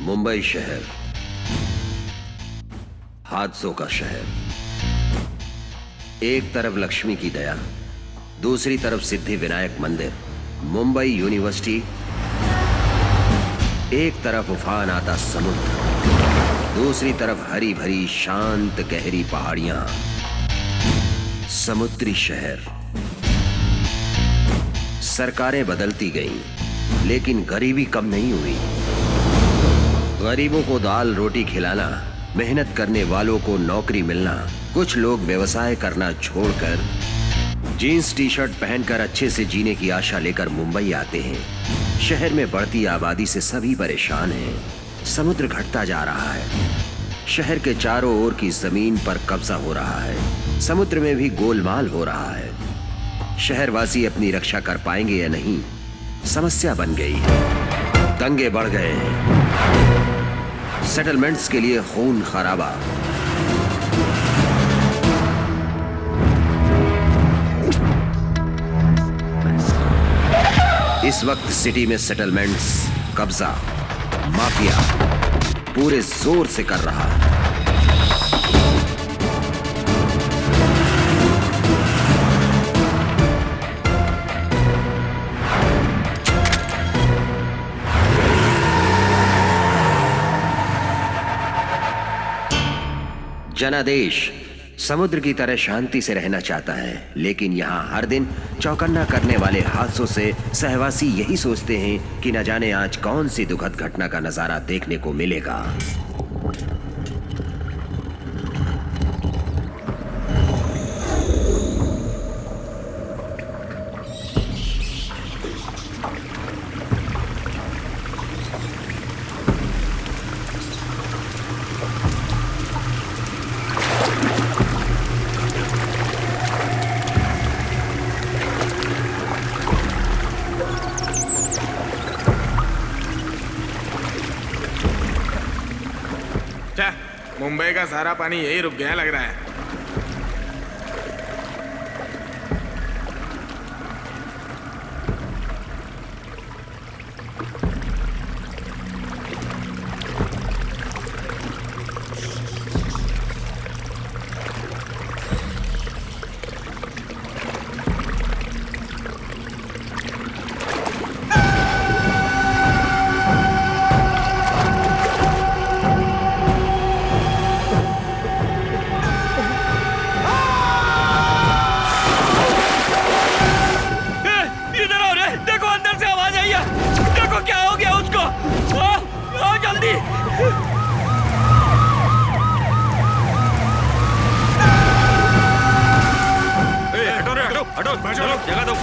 मुंबई शहर हादसों का शहर। एक तरफ लक्ष्मी की दया, दूसरी तरफ सिद्धि विनायक मंदिर, मुंबई यूनिवर्सिटी, एक तरफ उफान आता समुद्र, दूसरी तरफ हरी भरी शांत गहरी पहाड़ियां। समुद्री शहर। सरकारें बदलती गईं, लेकिन गरीबी कम नहीं हुई। गरीबों को दाल रोटी खिलाना, मेहनत करने वालों को नौकरी मिलना, कुछ लोग व्यवसाय करना छोड़कर जीन्स टी शर्ट पहनकर अच्छे से जीने की आशा लेकर मुंबई आते हैं। शहर में बढ़ती आबादी से सभी परेशान हैं। समुद्र घटता जा रहा है। शहर के चारों ओर की जमीन पर कब्जा हो रहा है। समुद्र में भी गोलमाल हो रहा है। शहरवासी अपनी रक्षा कर पाएंगे या नहीं, समस्या बन गई है। दंगे बढ़ गए हैं। सेटलमेंट्स के लिए खून खराबा। इस वक्त सिटी में सेटलमेंट्स, कब्जा, माफिया पूरे जोर से कर रहा है। जनादेश समुद्र की तरह शांति से रहना चाहता है, लेकिन यहाँ हर दिन चौकन्ना करने वाले हादसों से सहवासी यही सोचते हैं कि न जाने आज कौन सी दुखद घटना का नजारा देखने को मिलेगा। मुंबई का सारा पानी यही रुक गया लग रहा है। जगह दो।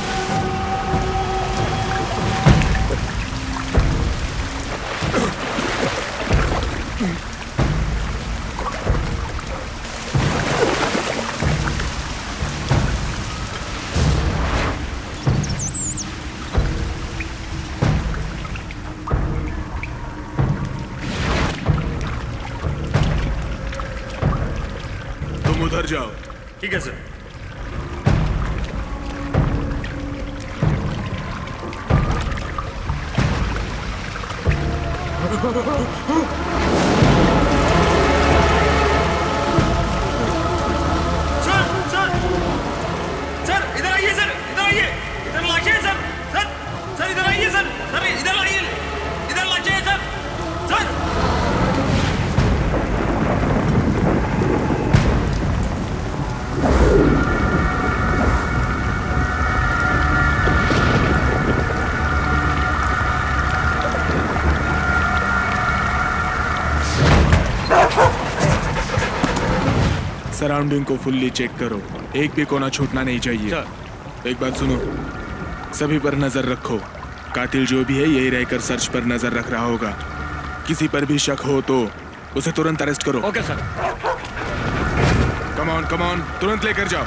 तुम उधर जाओ। ठीक है सर। सराउंडिंग को फुल्ली चेक करो, एक भी कोना छूटना नहीं चाहिए। एक बात सुनो, सभी पर नजर रखो। कातिल जो भी है यही रहकर सर्च पर नजर रख रहा होगा। किसी पर भी शक हो तो उसे तुरंत अरेस्ट करो। Okay sir. कम ऑन, तुरंत लेकर जाओ।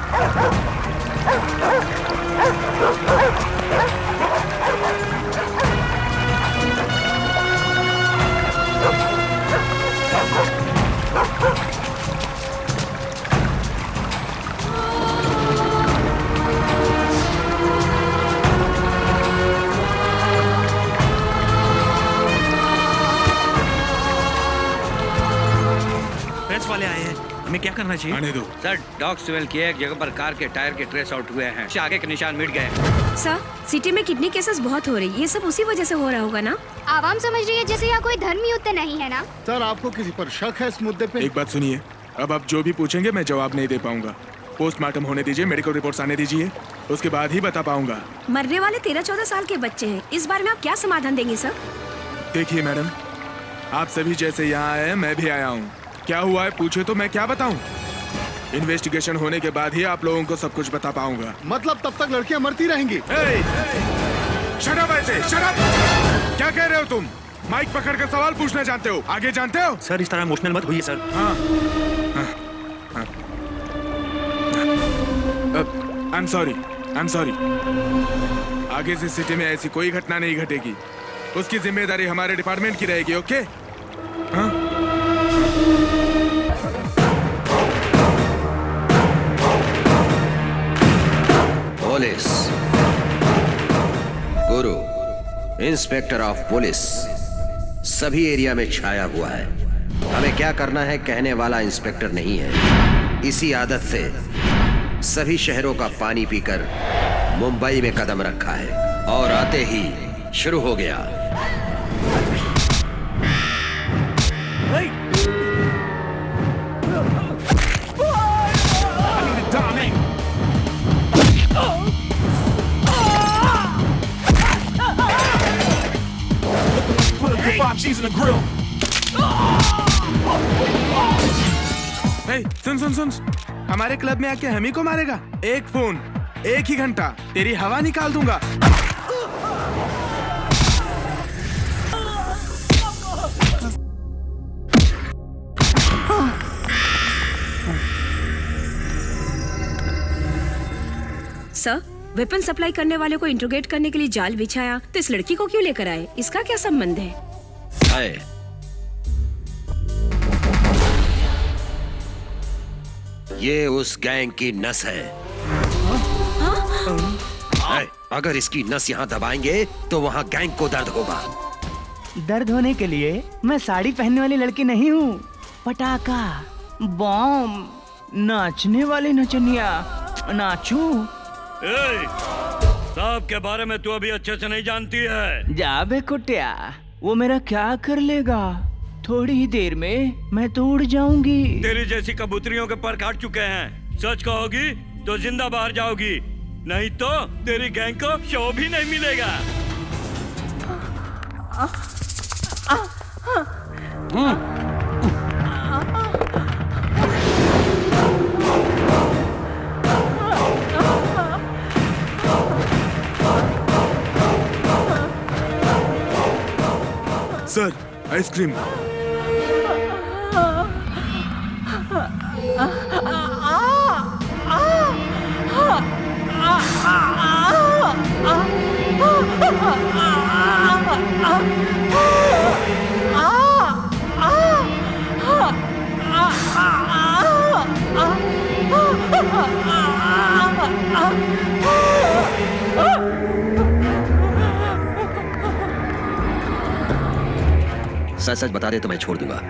वाले आए हैं, हमें क्या करना चाहिए? आने दो। सर डॉग स्मेल किए, एक जगह पर कार के टायर के ट्रेस आउट हुए हैं, आगे के निशान मिट गए। सर सिटी में किडनी केसेस बहुत हो रही, ये सब उसी वजह से हो रहा होगा ना? आवाम समझ रही है जैसे यहाँ कोई धर्म युद्ध नहीं है ना। सर आपको किसी पर शक है इस मुद्दे पे? एक बात सुनिए, अब आप जो भी पूछेंगे मैं जवाब नहीं दे पाऊंगा। पोस्टमार्टम होने दीजिए, मेडिकल रिपोर्ट्स आने दीजिए, उसके बाद ही बता पाऊंगा। मरने वाले 13-14 साल के बच्चे हैं, इस बारे में आप क्या समाधान देंगे सर? देखिए मैडम, आप सभी जैसे यहाँ आए हैं, मैं भी आया हूँ। क्या हुआ है पूछे तो मैं क्या बताऊँ? इन्वेस्टिगेशन होने के बाद ही आप लोगों को सब कुछ बता पाऊंगा। मतलब तब तक लड़कियां मरती रहेंगी? शट अप ऐसे, शट अप! क्या कह रहे हो तुम? माइक पकड़ कर सवाल पूछना जानते हो, आगे जानते हो? सर इस तरह इमोशनल मत होइए सर। I am sorry. आगे से सिटी में ऐसी कोई घटना नहीं घटेगी, उसकी जिम्मेदारी हमारे डिपार्टमेंट की रहेगी। ओके? हाँ? Police Guru, inspector of police सभी एरिया में छाया हुआ है। हमें क्या करना है कहने वाला इंस्पेक्टर नहीं है। इसी आदत से सभी शहरों का पानी पीकर मुंबई में कदम रखा है और आते ही शुरू हो गया। सुन, हमारे क्लब में आके हम ही को मारेगा? एक फोन, एक ही घंटा, तेरी हवा निकाल दूंगा। सर वेपन सप्लाई करने वाले को इंट्रोगेट करने के लिए जाल बिछाया, तो इस लड़की को क्यों लेकर आए? इसका क्या संबंध है? ये उस गैंग की नस है। अगर इसकी नस यहाँ दबाएंगे तो वहाँ गैंग को दर्द होगा। दर्द होने के लिए मैं साड़ी पहनने वाली लड़की नहीं हूँ। पटाखा, बॉम्ब, नाचने वाली नचनिया, नाचू। साहब के बारे में तू अभी अच्छे से नहीं जानती है। जा बे कुटिया, वो मेरा क्या कर लेगा? थोड़ी ही देर में मैं तो उड़ जाऊंगी। तेरी जैसी कबूतरियों के पर काट चुके हैं। सच कहोगी तो जिंदा बाहर जाओगी, नहीं तो तेरी गैंग को शो भी नहीं मिलेगा। Sir ice cream. सच सच बता दे तो मैं छोड़ दूंगा।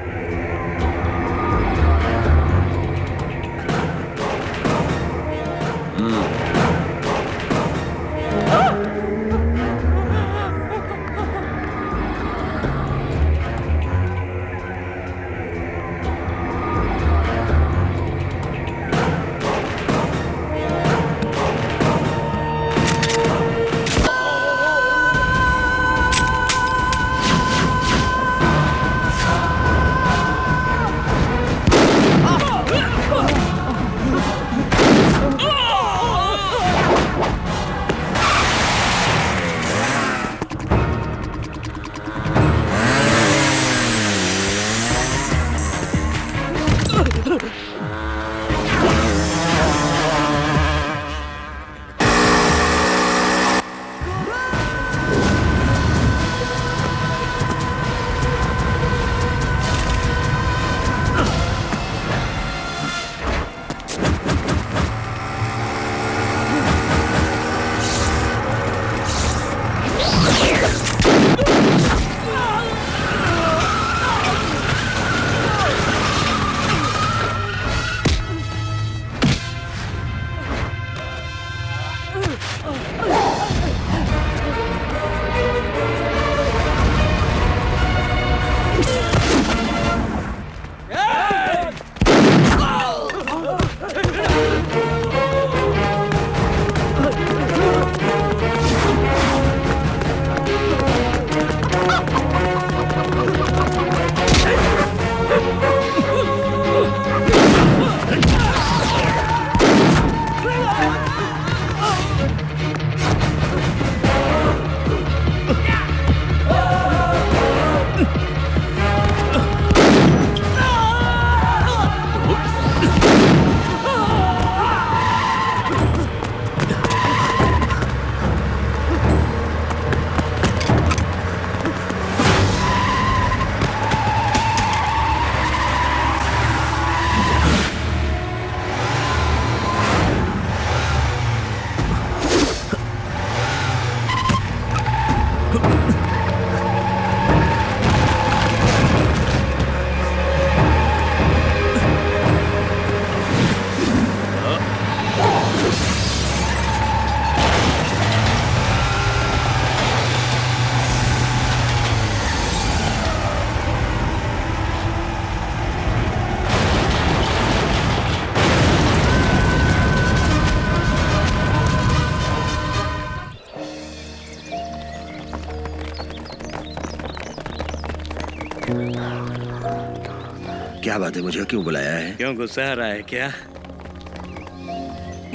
क्या बात है, मुझे क्यों बुलाया है? क्यों गुस्सा आ रहा है क्या?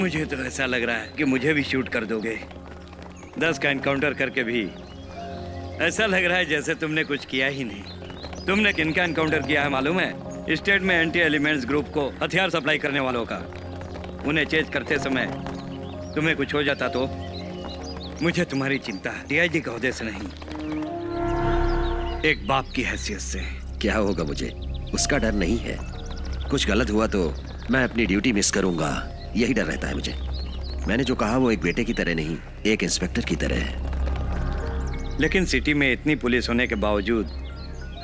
मुझे तो ऐसा लग रहा है कि मुझे भी शूट कर दोगे। 10 का एनकाउंटर करके भी ऐसा लग रहा है जैसे तुमने कुछ किया ही नहीं। तुमने किनका एनकाउंटर किया है मालूम है? स्टेट में एंटी एलिमेंट्स ग्रुप को हथियार सप्लाई करने वालों का। उन्हें चेज करते समय तुम्हें कुछ हो जाता तो मुझे तुम्हारी चिंता है, डीआईजी के ओहदे से नहीं, एक बाप की हैसियत से। क्या होगा मुझे, उसका डर नहीं है। कुछ गलत हुआ तो मैं अपनी ड्यूटी मिस करूंगा, यही डर रहता है मुझे। मैंने जो कहा वो एक बेटे की तरह नहीं, एक इंस्पेक्टर की तरह है। लेकिन सिटी में इतनी पुलिस होने के बावजूद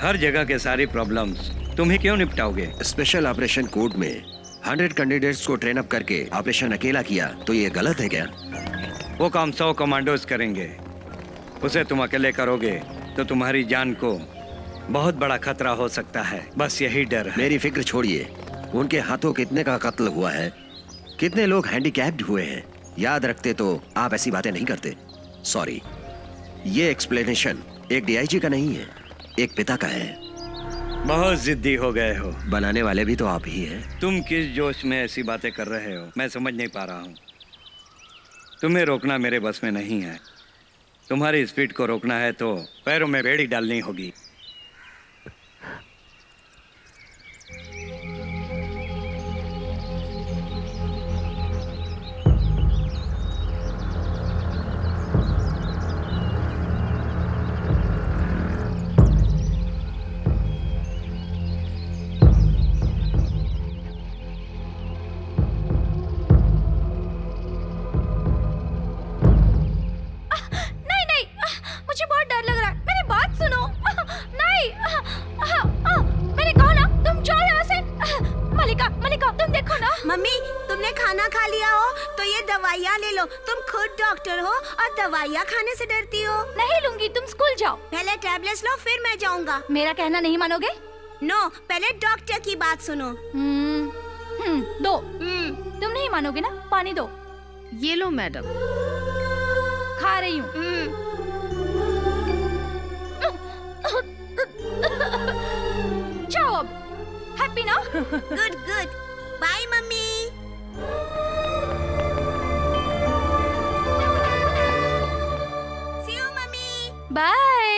हर जगह के सारी प्रॉब्लम्स तुम ही क्यों निपटाओगे? स्पेशल ऑपरेशन कोड में 100 कैंडिडेट्स को ट्रेन अप करके ऑपरेशन अकेला किया तो ये गलत है क्या? वो काम 100 कमांडोज करेंगे, उसे तुम अकेले करोगे तो तुम्हारी जान को बहुत बड़ा खतरा हो सकता है। बस यही डर है। मेरी फिक्र छोड़िए, उनके हाथों कितने का कत्ल हुआ है, कितने लोग हैंडीकैप्ड हुए हैं, याद रखते तो आप ऐसी बातें नहीं करते। सॉरी, ये एक्सप्लेनेशन एक डीआईजी का नहीं है, एक पिता का है। बहुत जिद्दी हो गए हो। बनाने वाले भी तो आप ही हैं। तुम किस जोश में ऐसी बातें कर रहे हो मैं समझ नहीं पा रहा हूँ। तुम्हें रोकना मेरे बस में नहीं है। तुम्हारी स्पीड को रोकना है तो पैरों में बेड़ी डालनी होगी। मम्मी, तुमने खाना खा लिया हो तो ये दवाइयाँ ले लो। तुम खुद डॉक्टर हो और दवाइयाँ खाने से डरती हो। नहीं लूंगी, तुम स्कूल जाओ। पहले टैबलेट्स लो फिर मैं जाऊँगा। मेरा कहना नहीं मानोगे? नो, पहले डॉक्टर की बात सुनो। दो। तुम नहीं मानोगे ना? पानी दो। ये लो मैडम। खा रही हूँ। जाओ अब। हैप्पी ना? Good good. Bye mummy. See you mummy. Bye.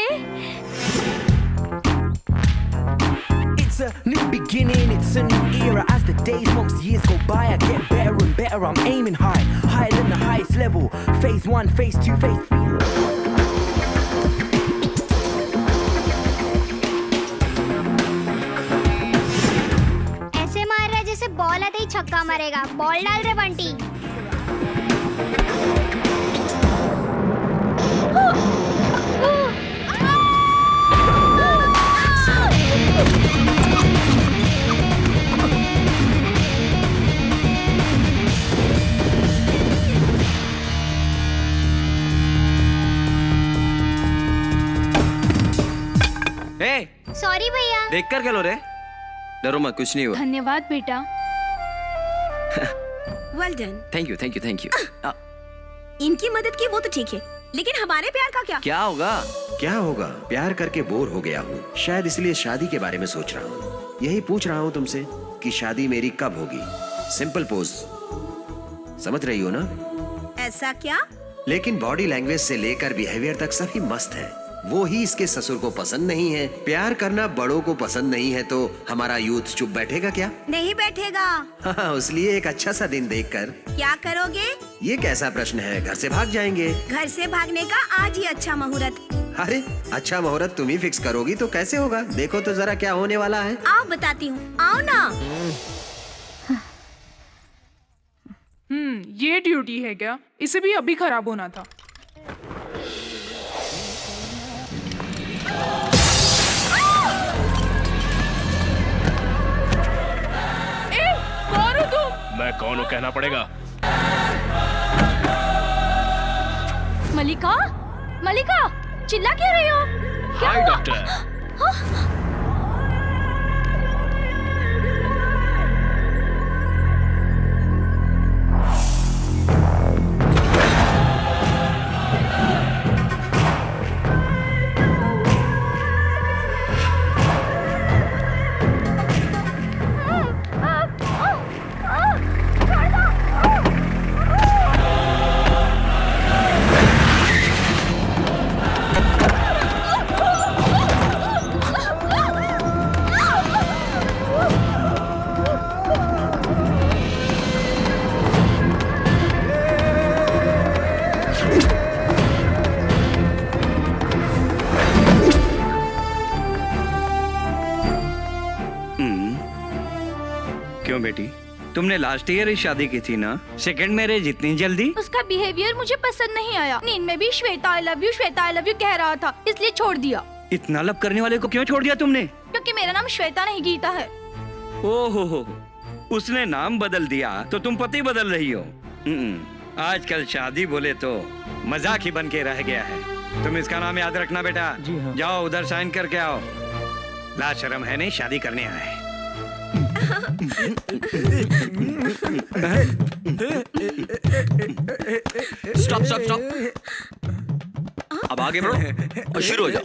It's a new beginning, it's a new era. As the days, months, years go by, I get better and better. I'm aiming high, higher than the highest level. Phase 1, phase 2, phase 3. ऐसे मार रहा है जैसे ball आते ही छक्का मारेगा। Ball डाल रहे बंटी। सॉरी भैया। देख कर क्या लो रे? डरो मत, कुछ नहीं हुआ। धन्यवाद बेटा। Well done. Thank you thank you thank you. इनकी मदद की वो तो ठीक है, लेकिन हमारे प्यार का क्या? क्या होगा? क्या होगा? प्यार करके बोर हो गया हूँ, शायद इसलिए शादी के बारे में सोच रहा हूँ। यही पूछ रहा हूँ तुमसे कि शादी मेरी कब होगी। सिंपल पोज, समझ रही हो ना? ऐसा क्या? लेकिन बॉडी लैंग्वेज से लेकर बिहेवियर तक सभी मस्त है। वो ही इसके ससुर को पसंद नहीं है। प्यार करना बड़ों को पसंद नहीं है तो हमारा यूथ चुप बैठेगा क्या? नहीं बैठेगा। हाँ, इसलिए एक अच्छा सा दिन देखकर। क्या करोगे? ये कैसा प्रश्न है, घर से भाग जाएंगे। घर से भागने का आज ही अच्छा मुहूर्त। अरे अच्छा मुहूर्त तुम ही फिक्स करोगी तो कैसे होगा? देखो तो जरा क्या होने वाला है। आओ बताती हूँ, आओ ना। ये ड्यूटी है क्या? इसे भी अभी खराब होना था। मैं कौन हूँ कहना पड़ेगा। मलिका, मलिका, चिल्ला क्यों रही हो? क्या हाय हुआ? डॉक्टर। क्यों बेटी, तुमने लास्ट ईयर ही शादी की थी ना? सेकंड मैरिज इतनी जल्दी? उसका बिहेवियर मुझे पसंद नहीं आया। नींद में भी श्वेता आई लव यू कह रहा था, इसलिए छोड़ दिया। इतना लब करने वाले को क्यों छोड़ दिया तुमने? क्योंकि मेरा नाम श्वेता नहीं गीता है। ओहो, उसने नाम बदल दिया तो तुम पति बदल रही हो। आजकल शादी बोले तो मजाक ही बन के रह गया है। तुम इसका नाम याद रखना बेटा। जी हाँ। जाओ उधर साइन करके आओ। ला शर्म है नहीं, शादी करने आए। Stop stop stop. अब आगे बढ़ो और शुरू हो जाओ।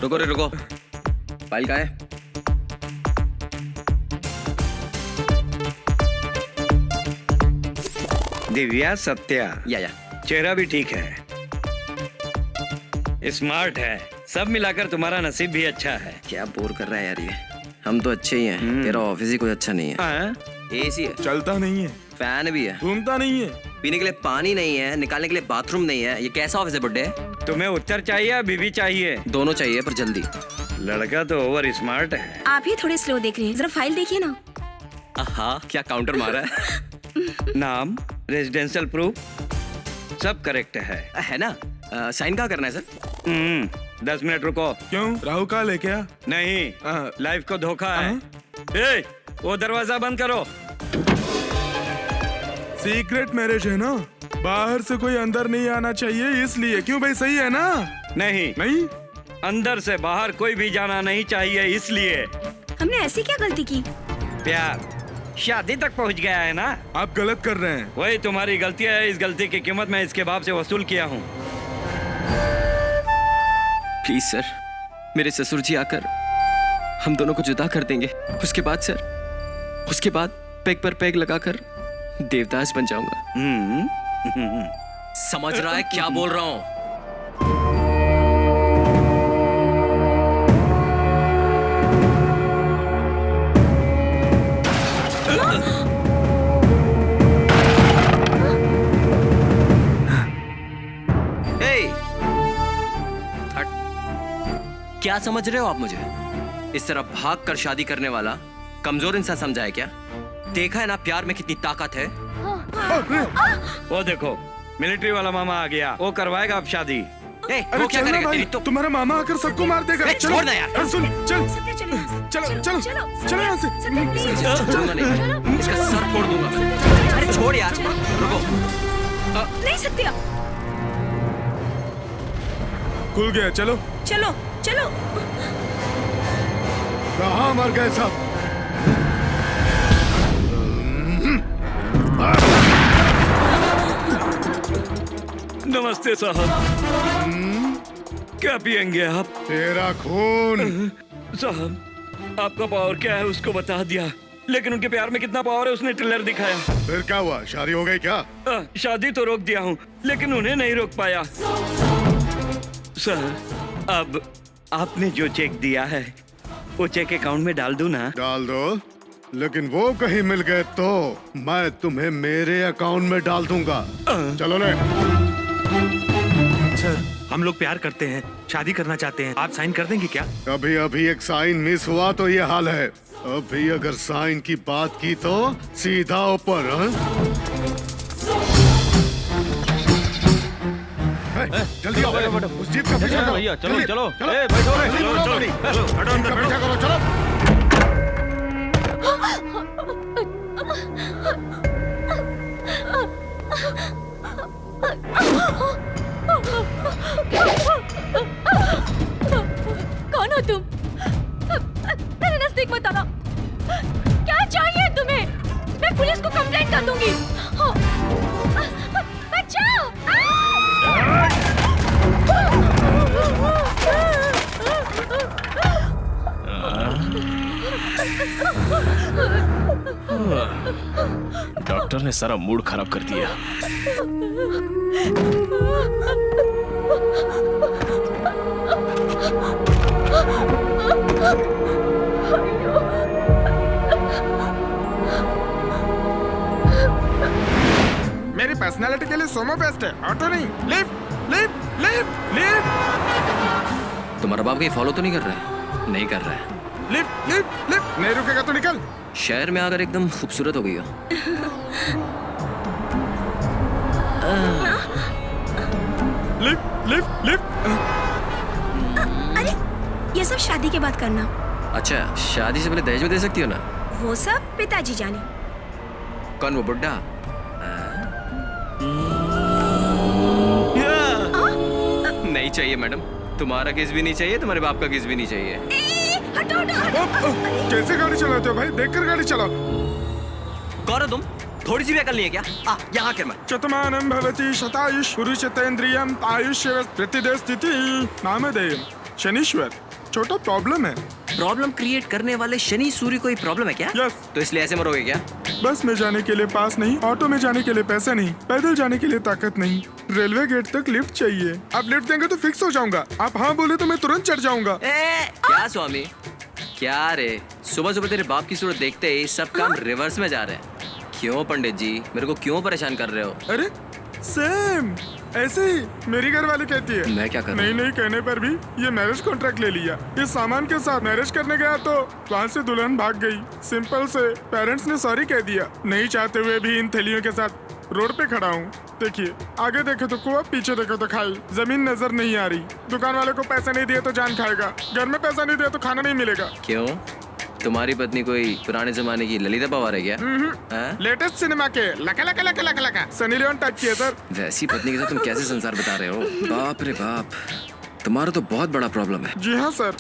रुको रे रुको, फाइल कहाँ है? दिव्या सत्या, या चेहरा भी ठीक है, स्मार्ट है, सब मिलाकर तुम्हारा नसीब भी अच्छा है। क्या बोर कर रहा है यार ये। हम तो अच्छे ही हैं, तेरा ऑफिस ही कोई अच्छा नहीं है। हाँ? एसी है, चलता नहीं है, फैन भी है, घूमता नहीं है, पीने के लिए पानी नहीं है, निकालने के लिए बाथरूम नहीं है। ये कैसा ऑफिस है बुड्ढे? तुम्हें उत्तर चाहिए या बीवी चाहिए? दोनों चाहिए पर जल्दी। लड़का तो ओवर स्मार्ट है। आप ही थोड़े स्लो देख रहे हैं, जरा फाइल देखिए ना। हाँ, क्या काउंटर मारा है? नाम, रेजिडेंशियल प्रूफ सब करेक्ट है ना? साइन कहाँ करना है सर? 10 मिनट रुको। क्यों? राहु काल है क्या? नहीं, लाइफ को धोखा है। ए, वो दरवाजा बंद करो। सीक्रेट मैरिज है ना, बाहर से कोई अंदर नहीं आना चाहिए, इसलिए। क्यों भाई, सही है ना? नहीं, नहीं, अंदर से बाहर कोई भी जाना नहीं चाहिए, इसलिए। हमने ऐसी क्या गलती की? प्यार शादी तक पहुंच गया है ना। आप गलत कर रहे हैं। वही तुम्हारी गलती है। इस गलती की कीमत मैं इसके बाप से वसूल किया हूँ। प्लीज सर, मेरे ससुर जी आकर हम दोनों को जुदा कर देंगे। उसके बाद सर, उसके बाद पेग पर पेग लगाकर देवदास बन जाऊंगा। समझ रहा है क्या बोल रहा हूँ? क्या समझ रहे हो आप मुझे? इस तरह भाग कर शादी करने वाला कमजोर इंसान समझा है क्या? देखा है ना प्यार में कितनी ताकत है। वो देखो, मिलिट्री वाला मामा आ गया, वो करवाएगा अब शादी। अरे क्या चलना करेगा? भाई, तेरी तो तुम्हारा मामा आकर सबको मार देगा। चलो, छोड़ दे यार। अरे सुन, चल, सत्या चलो यहाँ से। चलो, चलो, चलो, चलो यहाँ से। सत्या, please। छोड़ूंगा नहीं, इसका सर फोड़ दूंगा। अरे छोड़ यार, रुको। नहीं सत्या, खुल गया, चलो। चलो चलो। कहाँ मर गए सब? नमस्ते साहब। क्या पियेंगे आप? तेरा खून। साहब, आपका पावर क्या है उसको बता दिया, लेकिन उनके प्यार में कितना पावर है उसने ट्रेलर दिखाया। फिर क्या हुआ? शादी हो गई क्या? शादी तो रोक दिया हूँ, लेकिन उन्हें नहीं रोक पाया। सर, अब आपने जो चेक दिया है वो चेक अकाउंट में डाल दूं ना? डाल दो, लेकिन वो कहीं मिल गए तो मैं तुम्हें मेरे अकाउंट में डाल दूंगा। चलो ले। सर, हम लोग प्यार करते हैं, शादी करना चाहते हैं, आप साइन कर देंगे क्या? अभी अभी एक साइन मिस हुआ तो ये हाल है। अभी अगर साइन की बात की तो सीधा ऊपर। जल्दी आओ, उस जीप का पीछा करो। भैया चलो चलो, बैठो रे, चलो हटो अंदर, पीछा करो, चलो। कौन हो तुम? मेरे नजदीक मत आना। क्या चाहिए तुम्हें? मैं पुलिस को कंप्लेंट कर दूंगी। बचाओ! डॉक्टर ने सारा मूड खराब कर दिया। मेरी पर्सनालिटी के लिए सोमो बेस्ट है, ऑटो नहीं। Lift lift lift lift. तुम्हारा बाप कहीं फॉलो तो नहीं कर रहा है? नहीं कर रहा है। लिफ्ट लिफ्ट लिफ्ट, नहीं रुकेगा तो निकल। शहर में आकर एकदम खूबसूरत हो गई हो। Lift lift lift. अरे ये सब शादी के बाद करना। अच्छा, शादी से पहले दहेज में दे सकती हो ना? वो सब पिताजी जाने। कौन, वो बुड्ढा? नहीं चाहिए मैडम, तुम्हारा किस भी नहीं चाहिए, तुम्हारे बाप का किस भी नहीं चाहिए। हटो हटो। कैसे गाड़ी चलाते हो भाई, देखकर गाड़ी चलाओ। कौन हो तुम? थोड़ी सी भी अकल नहीं है क्या? यहाँ कर मत। शतमानं भवति शतायुष पुरुषतेन्द्रियं आयुष्य प्रतिष्ठिति नामधेयम् शनीश्वर। छोटा प्रॉब्लम है। प्रॉब्लम क्रिएट करने वाले शनि सूर्य कोई प्रॉब्लम है क्या? यस। तो इसलिए ऐसे मरोगे क्या? बस में जाने के लिए पास नहीं, ऑटो में जाने के लिए पैसे नहीं, पैदल जाने के लिए ताकत नहीं, रेलवे गेट तक लिफ्ट चाहिए। आप लिफ्ट देंगे तो फिक्स हो जाऊंगा, आप हाँ बोले तो मैं तुरंत चढ़ जाऊंगा। क्या स्वामी, क्या रे, सुबह सुबह तेरे बाप की सूरत देखते ही सब काम रिवर्स में जा रहे हैं। क्यों पंडित जी, मेरे को क्यों परेशान कर रहे हो? अरे सेम ऐसे ही मेरी घर वाली कहती है। मैं क्या करूं? नहीं नहीं कहने पर भी ये मैरिज कॉन्ट्रैक्ट ले लिया। इस सामान के साथ मैरिज करने गया तो वहाँ से दुल्हन भाग गई। सिंपल से पेरेंट्स ने सॉरी कह दिया। नहीं चाहते हुए भी इन थैलियों के साथ रोड पे खड़ा हूँ। देखिए, आगे देखे तो कुआं, पीछे देखे तो खाई। जमीन नजर नहीं आ रही। दुकान वाले को पैसे नहीं दिए तो जान खाएगा, घर में पैसा नहीं दिया तो खाना नहीं मिलेगा। क्यों, तुम्हारी पत्नी कोई पुराने जमाने की ललिता पवार है क्या? लेटेस्ट सिनेमा के लका लका लका लका लका सनी लियोन टाइप की है सर। वैसी पत्नी के साथ तुम कैसे संसार बता रहे हो? बाप रे बाप, तुम्हारा तो बहुत बड़ा प्रॉब्लम है। जी हाँ सर।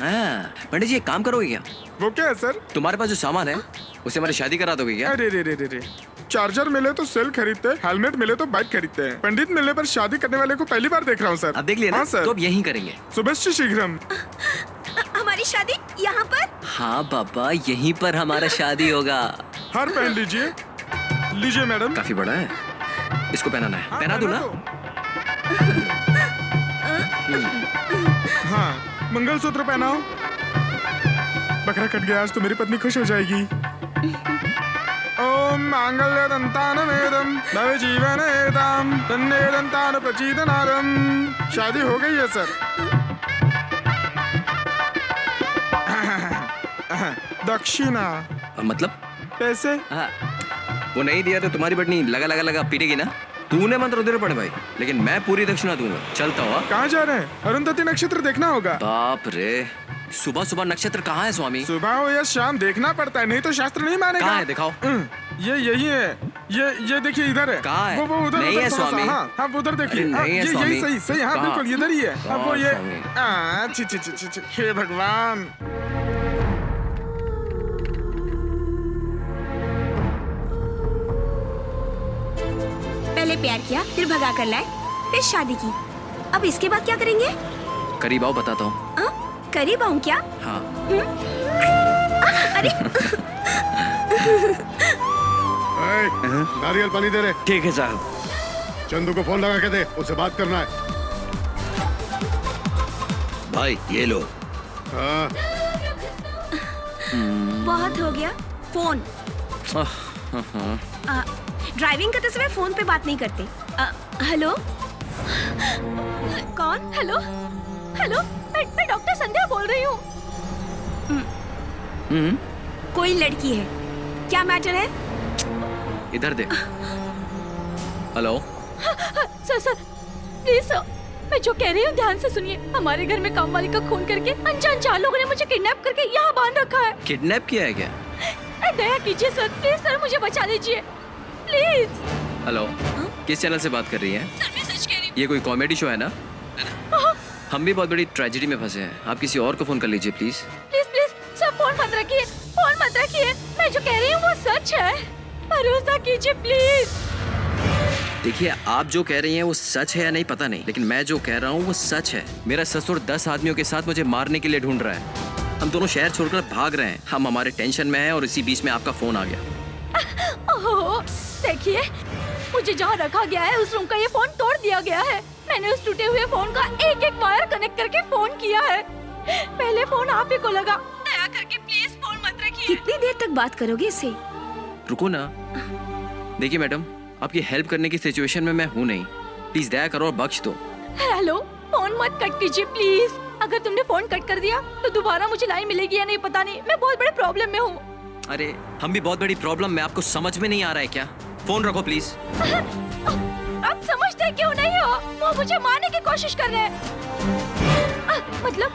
पंडित जी, एक काम करोगे क्या? वो क्या है सर? तुम्हारे पास जो सामान है उससे हमारी शादी करा दोगे क्या? अरे रे रे रे रे, चार्जर मिले तो सेल खरीदते, हेलमेट मिले तो बाइक खरीदते हैं। पंडित मिलने पर शादी करने वाले को पहली बार देख रहा हूँ सर। अब देख लिया ना? हाँ सर। तो अब यही करेंगे। शुभश्री शीघ्रम। हमारी शादी यहाँ पर? हाँ पापा, यहीं पर हमारा शादी होगा। हार पहन लीजिए। लीजिए मैडम। काफी बड़ा है, इसको पहनाना है। पहना दूं ना? हाँ, मंगलसूत्र पहनाओ। बकरा कट गया आज तो मेरी पत्नी खुश हो जाएगी। ओम मांगल्य दंतानमेदं भव जीवनेतां तन्ने दंतान प्रचीदनादं। शादी हो गई है सर। दक्षिणा मतलब पैसे? हाँ, वो नहीं दिया तो तुम्हारी पत्नी लगा लगा लगा पीटेगी ना? तूने मंत्र उधर पड़े भाई, लेकिन मैं पूरी दक्षिणा दूंगा। चलता हुआ। कहाँ जा रहे हैं? अरुंधति नक्षत्र देखना होगा। बाप रे, सुबह सुबह नक्षत्र कहाँ है स्वामी? सुबह हो या शाम देखना पड़ता है, नहीं तो शास्त्र नहीं मानेगा। कहाँ है, दिखाओ। ये यही है। ये देखिए इधर है। कहाँ है? वो उधर नहीं उधर है थोड़ा सा। स्वामी। हाँ हाँ, उधर देखिए। अरे नहीं है ये स्वामी। यही सही सही। हाँ कहाँ? बिल्कुल इधर ही है। अब वो ये स्वामी। छी छी छी छी, हे भगवान। पहले प्यार किया, फिर भगा कर लाए, फिर शादी की। अब इसके बाद क्या करेंगे? करीब आओ, बताता हूँ। करीब आऊँ क्या? हाँ। अरे नारियल पानी दे रहे। ठीक है साहब। चंदू को फोन लगा के दे, उससे बात करना है। भाई ये लो। हाँ। बहुत हो गया। फोन। ड्राइविंग करते समय फोन पे बात नहीं करते। हेलो, कौन? हेलो हेलो, मैं डॉक्टर संध्या बोल रही हूँ। कोई लड़की है, क्या मैटर है? इधर दे। Hello sir sir please sir, मैं जो कह रही हूँ ध्यान से सुनिए। हमारे घर में काम वाली का खून करके अनजान 4 लोगों ने मुझे किडनैप करके यहाँ बांध रखा है। किडनैप किया है क्या? दया कीजिए सर, प्लीज सर, मुझे बचा लीजिए प्लीज। हेलो, किस चैनल से बात कर रही हैं? सर मैं सच कह रही हूँ। ये कोई कॉमेडी शो है ना? हम भी बहुत बड़ी ट्रेजेडी में फंसे हैं। आप किसी और को फोन कर लीजिए please. Please please sir, phone मत रखिए, फोन मत रखिए। मैं जो कह रही हूँ वो सच है, भरोसा कीजिए प्लीज। देखिए, आप जो कह रही हैं वो सच है या नहीं पता नहीं, लेकिन मैं जो कह रहा हूँ वो सच है। मेरा ससुर 10 आदमियों के साथ मुझे मारने के लिए ढूंढ रहा है। हम दोनों शहर छोड़कर भाग रहे हैं। हम हमारे टेंशन में हैं और इसी बीच में आपका फोन आ गया। ओहो, देखिए, मुझे जहाँ रखा गया है उस रूम का ये फोन तोड़ दिया गया है। मैंने उस टूटे हुए फोन का एक एक वायर कनेक्ट करके फोन किया है। पहले फोन आप ही को लगा। दया करके प्लीज फोन मत रखिए। कितनी देर तक बात करोगे इससे? रुको ना। देखिए मैडम, आपकी हेल्प करने की सिचुएशन में मैं हूँ नहीं। प्लीज दया करो और बख्श दो। हेलो, फोन मत कट कीजिए प्लीज। अगर तुमने फोन कट कर दिया तो दोबारा मुझे लाइन मिलेगी या नहीं पता नहीं। मैं बहुत बड़े प्रॉब्लम में हूँ। अरे हम भी बहुत बड़ी प्रॉब्लम में, आपको समझ में नहीं आ रहा है क्या? फोन रखो प्लीज। आप समझते क्यों नहीं हो? वो मुझे मारने की कोशिश कर रहे हैं। मतलब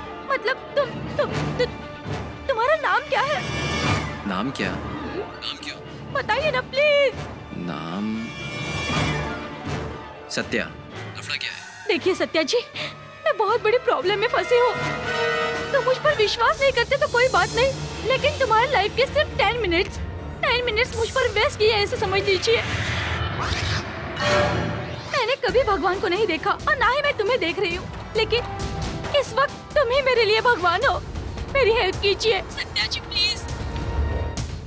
तुम्हारा नाम क्या है? नाम क्या? नाम क्यों? बताइए ना प्लीज। नाम सत्या। लफड़ा क्या है? देखिए सत्या जी, मैं बहुत बड़ी प्रॉब्लम में फंसी हूँ। तुम मुझ पर विश्वास नहीं करते तो कोई बात नहीं, लेकिन तुम्हारे लाइफ के सिर्फ 10 मिनट्स मुझ पर वेस्ट किए, ऐसे समझ लीजिए। मैंने कभी भगवान को नहीं देखा और ना ही मैं तुम्हें देख रही हूँ, लेकिन इस वक्त तुम ही मेरे लिए भगवान हो। मेरी हेल्प कीजिए सत्या जी प्लीज।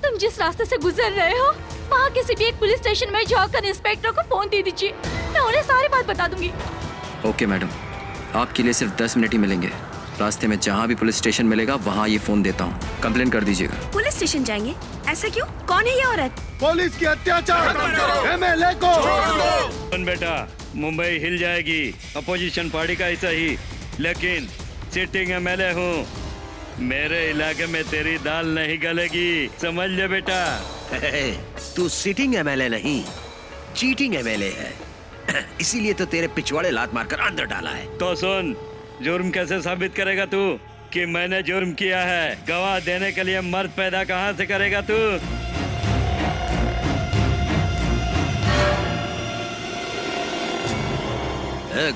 तुम जिस रास्ते से गुजर रहे हो वहाँ किसी भी एक पुलिस स्टेशन में जाकर इंस्पेक्टर को फोन दे दीजिए, मैं उन्हें सारी बात बता दूंगी। ओके मैडम, आपके लिए सिर्फ 10 मिनट ही मिलेंगे। रास्ते में जहाँ भी पुलिस स्टेशन मिलेगा वहाँ ये फोन देता हूँ, कंप्लेन कर दीजिएगा। पुलिस स्टेशन जाएंगे? ऐसा क्यों? कौन है ये औरत? पुलिस की अत्याचार एमएलए को। सुन बेटा, मुंबई हिल जाएगी, अपोजिशन पार्टी का हिस्सा ही, लेकिन सिटिंग एमएलए हूँ। मेरे इलाके में तेरी दाल नहीं गलेगी, समझ ले बेटा। तू सिटिंग एमएलए नहीं, चीटिंग एमएलए है। इसीलिए तो तेरे पिछवाड़े लात मारकर अंदर डाला है। तो सुन, जुर्म कैसे साबित करेगा तू कि मैंने जुर्म किया है? गवाह देने के लिए मर्द पैदा कहाँ से करेगा तू?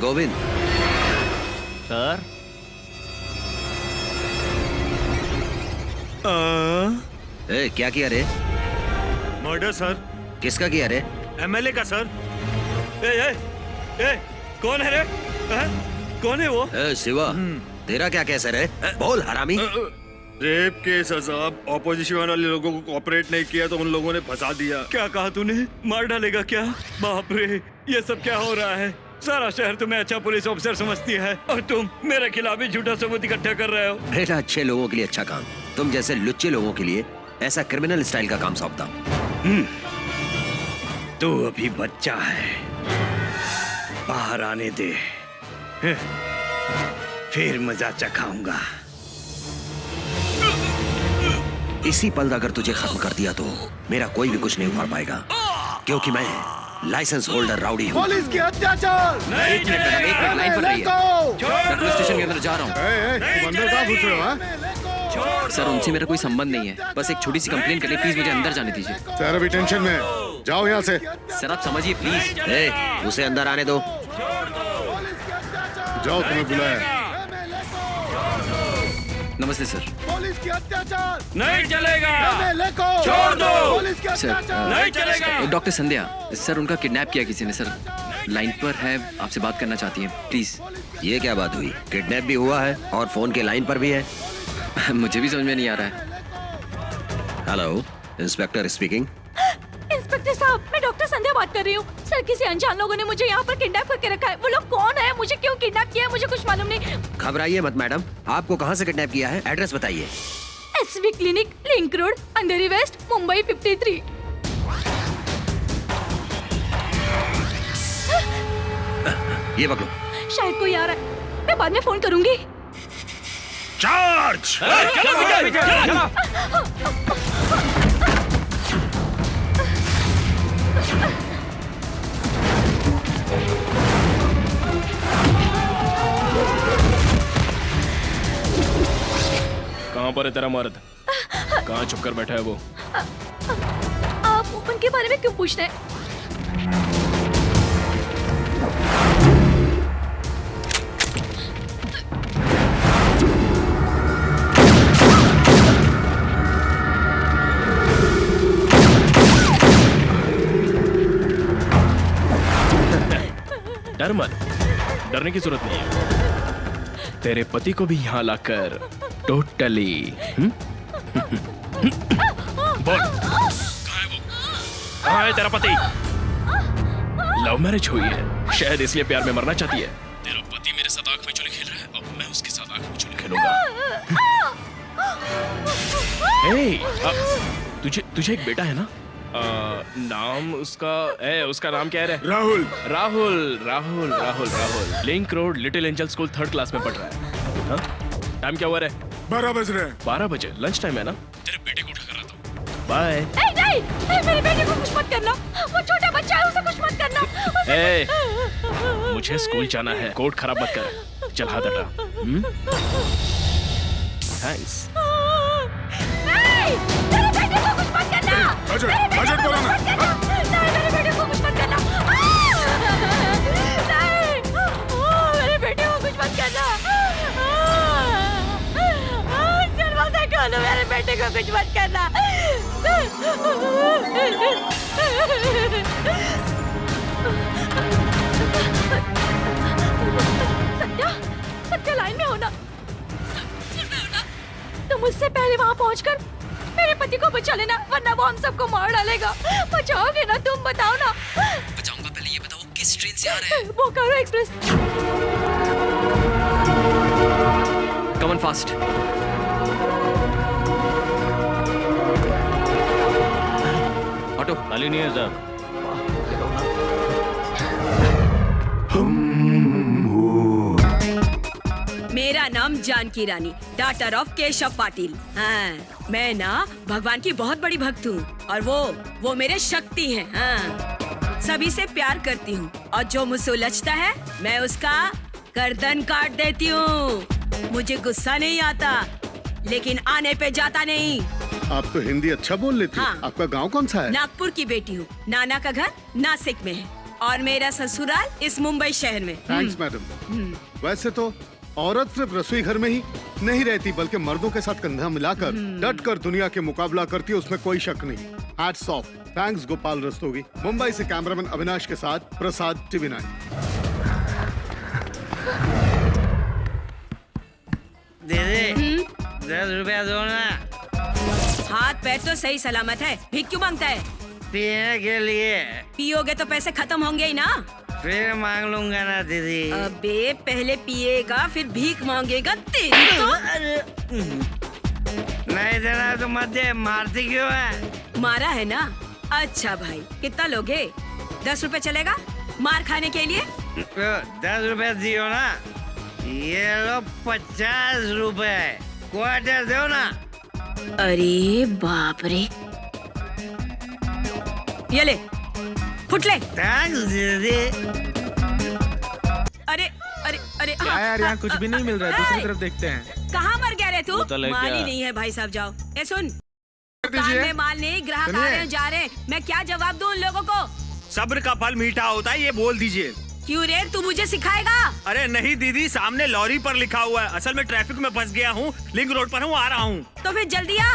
गोविंद सर। क्या किया रे? Murder sir. किसका किया रे? एमएलए का सर। ए, कौन है रे? कौन है वो? शिवा, तेरा क्या केस है रे? बोल हरामी। रेप केस है साहब। ऑपोजिशन वाले लोगों को कोऑपरेट नहीं किया तो उन लोगों ने फंसा दिया। क्या कहा तूने? मार डालेगा क्या? बाप रे, ये सब क्या हो रहा है? सारा शहर तुम्हें अच्छा पुलिस ऑफिसर समझती है और तुम मेरे खिलाफ ही झूठा सबूत इकट्ठा कर रहे हो। बेटा, अच्छे लोगों के लिए अच्छा काम, तुम जैसे लुच्चे लोगों के लिए ऐसा क्रिमिनल स्टाइल का काम सौंपता हूँ। तू अभी बच्चा है, बाहर आने दे, फिर मजा चखाऊंगा। इसी पल अगर तुझे खत्म कर दिया तो मेरा कोई भी कुछ नहीं उखाड़ पाएगा, क्योंकि मैं लाइसेंस होल्डर राउडी हूँ। पुलिस की अत्याचार। एक मिनट लाइन पर रहिए। मैं पुलिस स्टेशन के अंदर जा रहा हूँ। तुम अंदर कहाँ घुस रहे हो? सर, उनसे मेरा कोई संबंध नहीं है, बस एक छोटी सी कंप्लेन करनी, प्लीज मुझे अंदर जाने दीजिए। सर अभी टेंशन में, जाओ यहाँ से। सर आप समझिए प्लीज। उसे अंदर आने दो। जाओ, तुम्हें बुलाया। नमस्ते सर। पुलिस की अत्याचार नहीं चलेगा। एमएलए को छोड़ दो। पुलिस की अत्याचार नहीं चलेगा। डॉक्टर संध्या सर, उनका किडनैप किया किसी ने सर, लाइन पर है, आपसे बात करना चाहती हैं प्लीज। ये क्या बात हुई? किडनैप भी हुआ है और फोन के लाइन पर भी है? मुझे भी समझ में नहीं आ रहा है। Hello, inspector speaking. इंस्पेक्टर साहब, मैं डॉक्टर संध्या बात कर रही हूँ। सर, किसी अनजान लोगों ने मुझे यहाँ पर किडनैप करके रखा है। वो लोग कौन है, मुझे क्यों किडनैप किया है, मुझे कुछ मालूम नहीं। घबराइए मत मैडम, आपको कहाँ से किडनैप किया है? एड्रेस बताइए। एसवी क्लिनिक, लिंक रोड, अंधेरी वेस्ट, मुंबई 53। ये पकड़ो। शायद कोई आ रहा है, मैं बाद में फोन करूंगी। चार्ज। कहाँ पर है तेरा मर्द? कहाँ छुप कर बैठा है वो? आप उनके बारे में क्यों पूछ रहे हैं? डर मत, डरने की जरूरत नहीं है। तेरे पति को भी यहाँ लाकर टोटली बोल, कहाँ है वो? कहाँ है तेरा पति? लव मैरिज हुई है, शायद इसलिए प्यार में मरना चाहती है। तेरा पति मेरे साथ आंख में चुली खेल रहा है, अब मैं उसके साथ आंख में चुली खेलूंगा। तुझे एक बेटा है ना? नाम उसका नाम क्या है? Rahul. Link road little angel school 3rd class में पढ़ रहा है। हाँ? टाइम क्या हुआ रे? 12 बज रहे हैं। 12 बजे लंच टाइम है ना? तेरे बेटे को उठा कर आता हूँ। बाय। नहीं, मेरे बेटे को कुछ मत करना। वो छोटा बच्चा है, उसे कुछ मत करना। मुझे स्कूल जाना है, कोट खराब मत कर। चल हाथ हटा। थैंक्स। नहीं, मेरे बेटे को कुछ मत करना। अजय, मेरे बेटे अजय को बोला कुछ ना। मत करना। नहीं, मेरे बेटे को कुछ मत करना। नहीं, मेरे बेटे को कुछ मत करना। दरवाजा खोलो, मेरे बेटे को कुछ मत करना। सत्या लाइन में हो ना? तुम मुझसे पहले वहाँ पहुँचकर मेरे पति को बचा लेना, वरना वो हम सबको मार डालेगा। बचाओगे ना? तुम बताओ ना। बचाऊंगा, पहले ये बताओ किस ट्रेन से आ रहे हैं? Bokaro express. Come on fast. Auto खाली नहीं है सर। मेरा नाम जानकी रानी, डॉटर ऑफ केशव पाटिल। हाँ, मैं ना भगवान की बहुत बड़ी भक्त हूँ और वो मेरे शक्ति हैं। हाँ, सभी से प्यार करती हूँ और जो मुझसे उलझता है मैं उसका गर्दन काट देती हूँ। मुझे गुस्सा नहीं आता, लेकिन आने पे जाता नहीं। आप तो हिंदी अच्छा बोल लेती हैं। हाँ। आपका गांव कौन सा है? नागपुर की बेटी हूँ। नाना का घर नासिक में है और मेरा ससुराल इस मुंबई शहर में। Thanks madam. वैसे तो औरत सिर्फ रसोई घर में ही नहीं रहती, बल्कि मर्दों के साथ कंधा मिलाकर डट कर दुनिया के मुकाबला करती है, उसमें कोई शक नहीं। Hats off. Thanks Gopal Rastogi. Mumbai से कैमरामैन अविनाश के साथ प्रसाद, TV9। दीदी 10 रुपया दो ना। हाथ पैर तो सही सलामत है, भीख क्यों मांगता है? पीने के लिए। पियोगे तो पैसे खत्म होंगे ही ना। फिर मांग लूंगा ना दीदी। अबे पहले पिएगा फिर भीख मांगेगा, तेरी तो। नहीं देना तो मत दे, मारती क्यों है? मारा है ना? अच्छा भाई, कितना लोगे? 10 रुपए चलेगा मार खाने के लिए? 10 रुपए दियो ना। ये लो 50 रुपए, क्वार्टर दो ना। अरे बाप रे, ये ले, फुट ले। थैंक्स दीदी। अरे अरे अरे क्या यार, यहाँ कुछ भी नहीं मिल रहा है। दूसरी तरफ देखते हैं। कहाँ मर गया रे तू? बोतल है माल क्या? ही नहीं है भाई साहब, जाओ। ए सुन, दुकान में माल नहीं, ग्राहक आ रहे हैं जा रहे हैं, मैं क्या जवाब दूं उन लोगों को? सब्र का फल मीठा होता है, ये बोल दीजिए। क्यों रे, तू मुझे सिखाएगा? अरे नहीं दीदी, सामने लॉरी पर लिखा हुआ है। असल में ट्रैफिक में फंस गया हूँ, लिंक रोड पर हूँ, आ रहा हूँ। तो फिर जल्दी आ,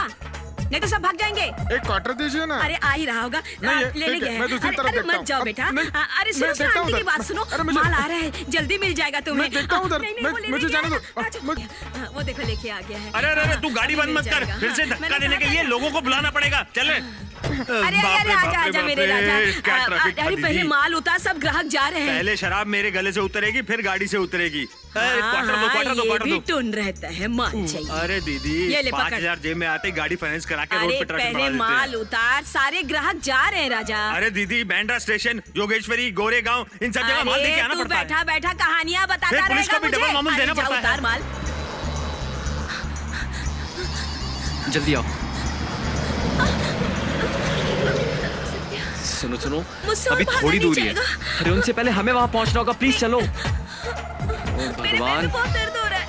नहीं तो सब भाग जाएंगे। एक क्वार्टर दीजिए ना। अरे आ ही रहा होगा, लेने गए हैं। मैं दूसरी तरफ अरे देखता मत हूँ। जाओ बेटा। नहीं, अरे सुनो, मैं देखता हूँ शांति की उधर। बात सुनो, अरे मुझे- माल आ रहा है, जल्दी मिल जाएगा तुम्हें। मैं देखता हूँ उधर। नहीं, नहीं, मैं- वो लेने मुझे गया जाने है। दो। आ जाओ। हाँ, वो देखो लेके आ गया है। अरे तू गाड़ी बंद मत कर, फिर से धक्का देने के लिए लोगों को बुलाना पड़ेगा। चले। अरे अरे आजा आजा मेरे राजा। क्या ट्रैफिक था अरे पहले दीदी। माल उतार, सब ग्राहक जा रहे हैं। पहले शराब मेरे गले से उतरेगी, फिर गाड़ी से उतरेगी। क्वार्टर दो, हाँ, क्वार्टर दो, ये क्वार्टर भी दो। टून रहता है, मान चाहिए। अरे दीदी, ये ले, पकड़। 5000 जेब में आते ही गाड़ी फाइनेंस करा के रोड अरे पे ट्रैफिक पहले बढ़ा देते माल हैं। उतार, सारे ग्राहक जा रहे हैं राजा। अरे दीदी, बैंड्रा स्टेशन, योगेश्वरी, गोरेगांव, इन सब जगह माल लेके आना तू पड़ता है। बैठा बैठा कहानियां फिर बताता पुलिस रहेगा को भी मुझे। डबल मामूल अरे देना जा, पड़ता है। उतार माल। जल्दी आओ। सुनो सुनो, मुझसे और अभी भागा थोड़ी नहीं दूरी है। जाएगा। अरे उनसे पहले हमें वहाँ पहुँचना होगा, प्लीज चलो। ओ मेरे पैर भगवान। में बहुत दर्द हो रहा है।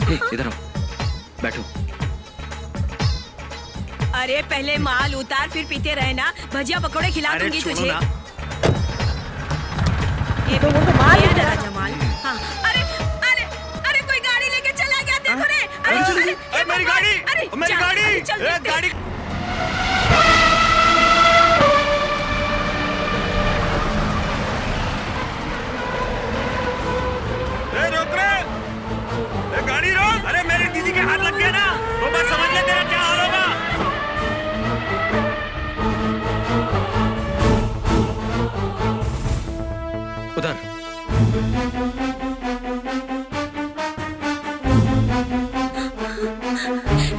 हे, इधर आओ, बैठो। अरे पहले माल उतार, फिर पीते रहना, भजिया पकौड़े खिला अरे दूंगी छोड़ो तुझे। ना। ये तो माल है राजा माल। हाँ, अरे अरे अरे कोई गाड़ी लेके चला गया, देखो रे। अरे मेरी गाड़ी, अरे मेरी चल, गाड़ी, अरे चल देखते हैं। गाड़ी। रोक रे, गाड़ी रोक। अरे मेरी दीदी के हाथ लग गया ना, तो बस समझ ले तेरा क्या हाल होगा। उधर।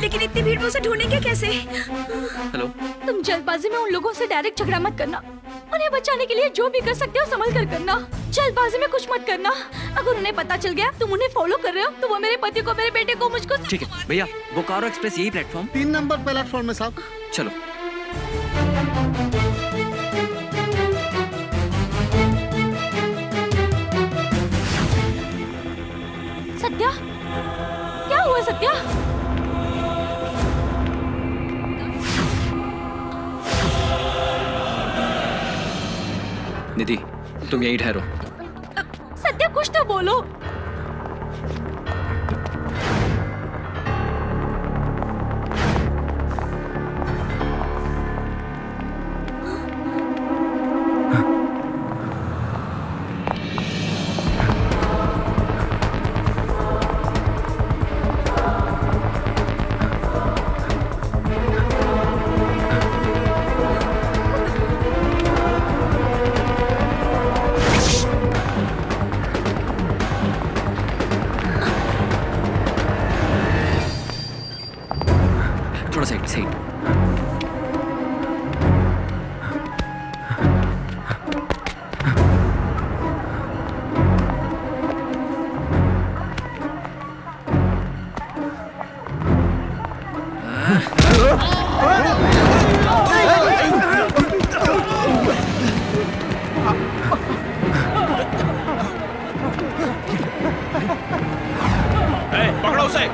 लेकिन इतनी भीड़ में उसे ढूंढेंगे कैसे? हेलो। तुम जल्दबाजी में उन लोगों से डायरेक्ट झगड़ा मत करना। उन्हें बचाने के लिए जो भी कर सकते हो संभल कर करना। जल्दबाजी में कुछ मत करना। अगर उन्हें पता चल गया तुम उन्हें फॉलो कर रहे हो तो वो मेरे पति को, मेरे बेटे को, मुझको ठीक है भैया, बोकारो एक्सप्रेस यही प्लेटफॉर्म। 3 नंबर प्लेटफॉर्म में साहब। चलो। सत्या, क्या हुआ सत्या? निधि, तुम यहीं ठहरो। सत्या कुछ तो बोलो। थोड़ा साइड साइड। पकड़ो उसे।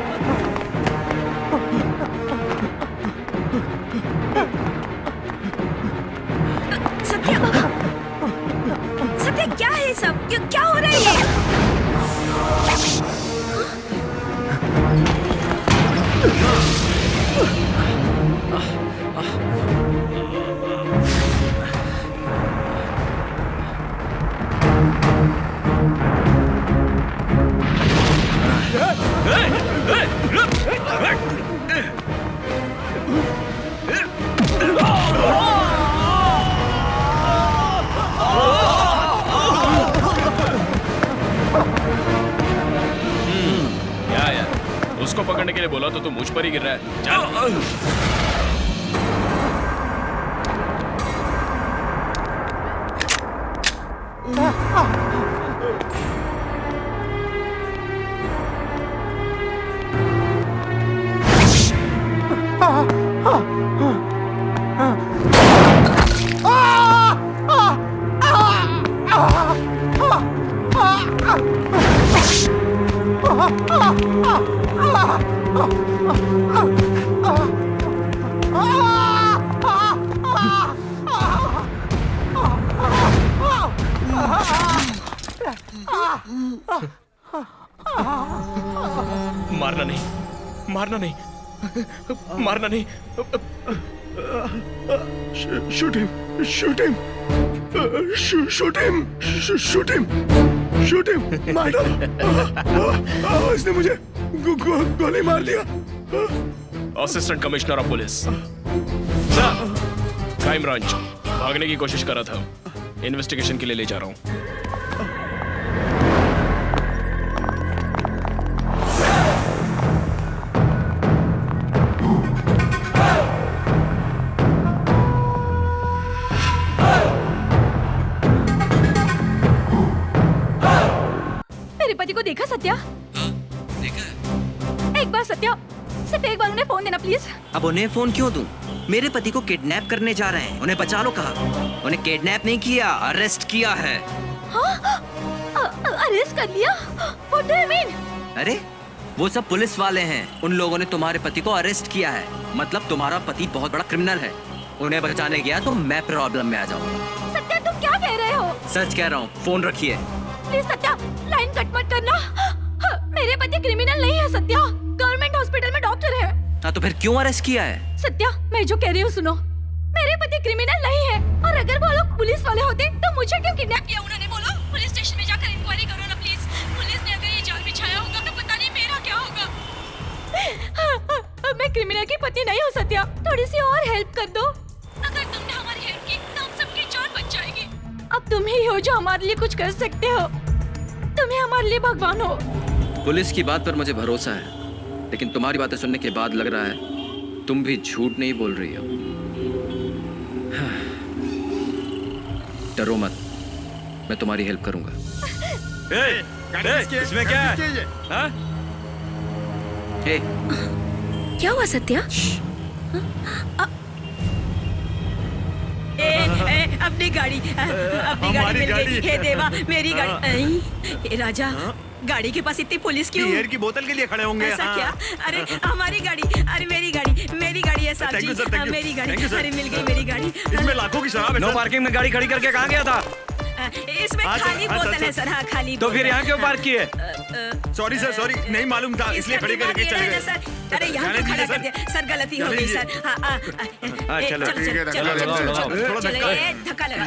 सत्या क्या है सब? क्या हो रहा है? क्या यार, उसको पकड़ने के लिए बोला तो तू मुझ पर ही गिर रहा है। चल। मारना नहीं, मारना नहीं, मारना नहीं। Shoot him, shoot him, shoot him, shoot him, shoot him, मार डालो। इसने मुझे गोली मार दिया। Assistant commissioner of police crime branch भागने की कोशिश कर रहा था, इन्वेस्टिगेशन के लिए ले जा रहा हूँ। मेरे पति को देखा सत्या? देखा? एक बार सत्या, सिर्फ एक बार उन्हें फोन देना प्लीज। अब उन्हें फोन क्यों दूं? मेरे पति को किडनैप करने जा रहे हैं, उन्हें बचा लो कहा। उन्हें किडनैप नहीं किया, अरेस्ट किया है। अरेस्ट कर लिया? What do you mean? अरे वो सब पुलिस वाले हैं, उन लोगों ने तुम्हारे पति को अरेस्ट किया है। मतलब तुम्हारा पति बहुत बड़ा क्रिमिनल है। उन्हें बचाने गया तो मैं प्रॉब्लम में आ जाऊंगा। सत्या तुम क्या कह रहे हो? सच कह रहा हूँ, फोन रखिए। प्लीज सत्या, लाइन कट मत करना। मेरे पति क्रिमिनल नहीं है सत्या, गवर्नमेंट हॉस्पिटल में डॉक्टर है। हाँ तो फिर क्यों अरेस्ट किया है? सत्या मैं जो कह रही हूँ सुनो, मेरे पति क्रिमिनल नहीं है, और अगर वो लोग पुलिस वाले होते तो मुझे क्यों किडनैप किया उन्होंने? बोलो, पुलिस स्टेशन में जाकर इंक्वायरी करो ना प्लीज। पुलिस ने अगर ये जाल बिछाया होगा तो पता नहीं मेरा क्या होगा। मैं क्रिमिनल की पति नहीं हूँ सत्या, थोड़ी सी और हेल्प कर दो। अगर तुमने हमारी हेल्प की तो हम सबकी जान बच जाएगी। अब तुम ही हो जो हमारे लिए कुछ कर सकते हो, तुम ही हमारे लिए भगवान हो। पुलिस की बात पर मुझे भरोसा है, लेकिन तुम्हारी बातें सुनने के बाद लग रहा है तुम भी झूठ नहीं बोल रही हो। डरो मत, मैं तुम्हारी हेल्प करूंगा। इसमें क्या है? हाँ? हे, क्या हुआ सत्या? अपनी गाड़ी मिल गई। हे देवा, मेरी गाड़ी। ए राजा, गाड़ी के पास इतनी पुलिस क्यों? बियर की बोतल के लिए खड़े होंगे। ऐसा हाँ। क्या? अरे हमारी गाड़ी, अरे मेरी गाड़ी है साहब Thank you, ji. sir, thank you. मेरी गाड़ी, Thank you, sir. अरे मिल गई मेरी गाड़ी। इसमें लाखों की शराब है। नो पार्किंग में गाड़ी खड़ी करके कहाँ गया था? इसमें हाँ, सर, खाली हाँ, बोतल सर, है सर। हाँ, खाली तो फिर बोतल यहाँ क्यों पार्क किए? सॉरी सर, सॉरी, नहीं मालूम था, इसलिए खड़े करके चले गए। सर, अरे यहाँ क्यों खड़ा कर दिया सर? गलती हो गई सर। हाँ, चलो, चलो ठीक है, चलो चलो, चलो चलो, चलो थोड़ा चलो, धक्का। ये धक्का लगा।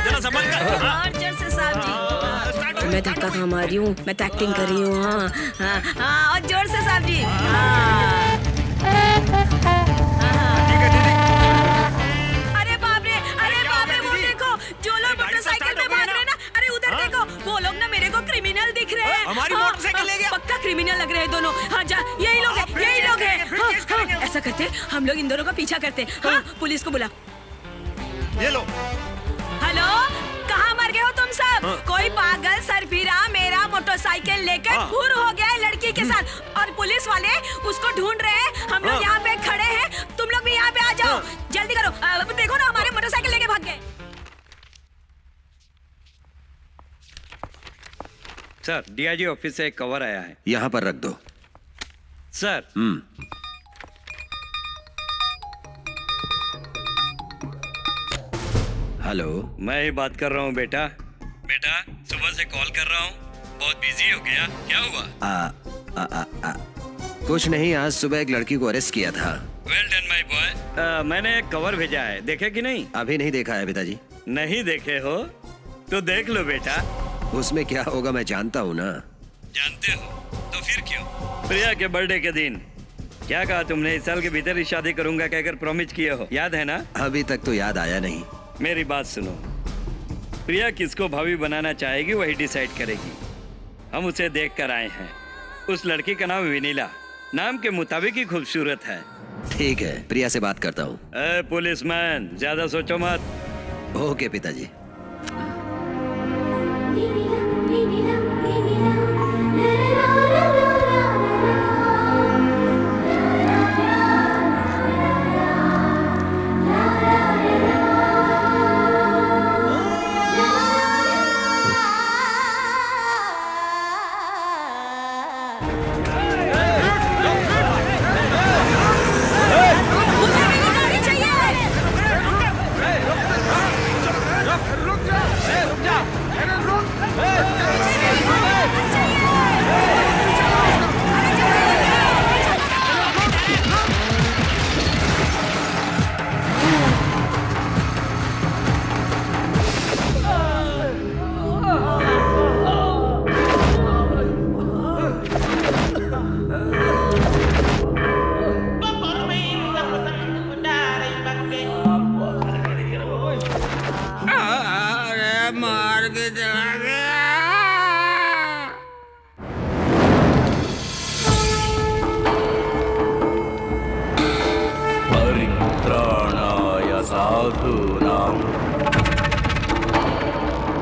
जरा संभल कर। और जोर से साहब जी। मैं धक्का कहाँ मारी हूँ? मैं तो एक्टिंग कर रही हूँ। हाँ, और जोर से साहब जी। अरे बाप रे, वो देखो जो लोग मोटरसाइकिल पे भाग रहे हैं ना, अरे उधर देखो, वो लोग ना मेरे को क्रिमिनल दिख रहे हैं। हमारी मोटरसाइकिल ले गया। पक्का क्रिमिनल लग रहे हैं दोनों। हाँ जा, यही लोग हैं। ऐसा करते हैं, हम लोग इन दोनों का पीछा करते हैं। हाँ, पुलिस को बुला। ये लो। हेलो, कहाँ मर गए हो तुम सब? कोई पागल सरफिरा मेरा मोटरसाइकिल लेकर फुर हो गया है लड़की के साथ, और पुलिस वाले उसको ढूंढ रहे हैं। हम लोग यहाँ पे खड़े हैं, तुम लोग भी यहाँ पे आ जाओ, जल्दी करो। देखो ना, हमारे मोटरसाइकिल लेके भाग गए। सर, डीआईजी ऑफिस से एक कवर आया है। यहाँ पर रख दो। सर, हेलो, मैं ही बात कर रहा हूँ बेटा। बेटा, सुबह से कॉल कर रहा हूँ, बहुत बिजी हो गया, क्या हुआ? कुछ नहीं, आज सुबह एक लड़की को अरेस्ट किया था। Well done my boy. मैंने एक कवर भेजा है, देखे कि नहीं? अभी नहीं देखा है पिताजी। नहीं देखे हो तो देख लो बेटा। उसमें क्या होगा मैं जानता हूँ ना। जानते हो तो फिर क्यों? प्रिया के बर्थडे के दिन क्या कहा तुमने? इस साल के भीतर ही शादी करूंगा कहकर प्रॉमिस किए हो, याद है ना? अभी तक तो याद आया नहीं। मेरी बात सुनो, प्रिया किसको भाभी बनाना चाहेगी वही डिसाइड करेगी। हम उसे देख कर आए हैं। उस लड़की का नाम विनीला, नाम के मुताबिक ही खूबसूरत है। ठीक है, प्रिया से बात करता हूँ। पुलिसमैन, ज्यादा सोचो मत। ओके पिताजी।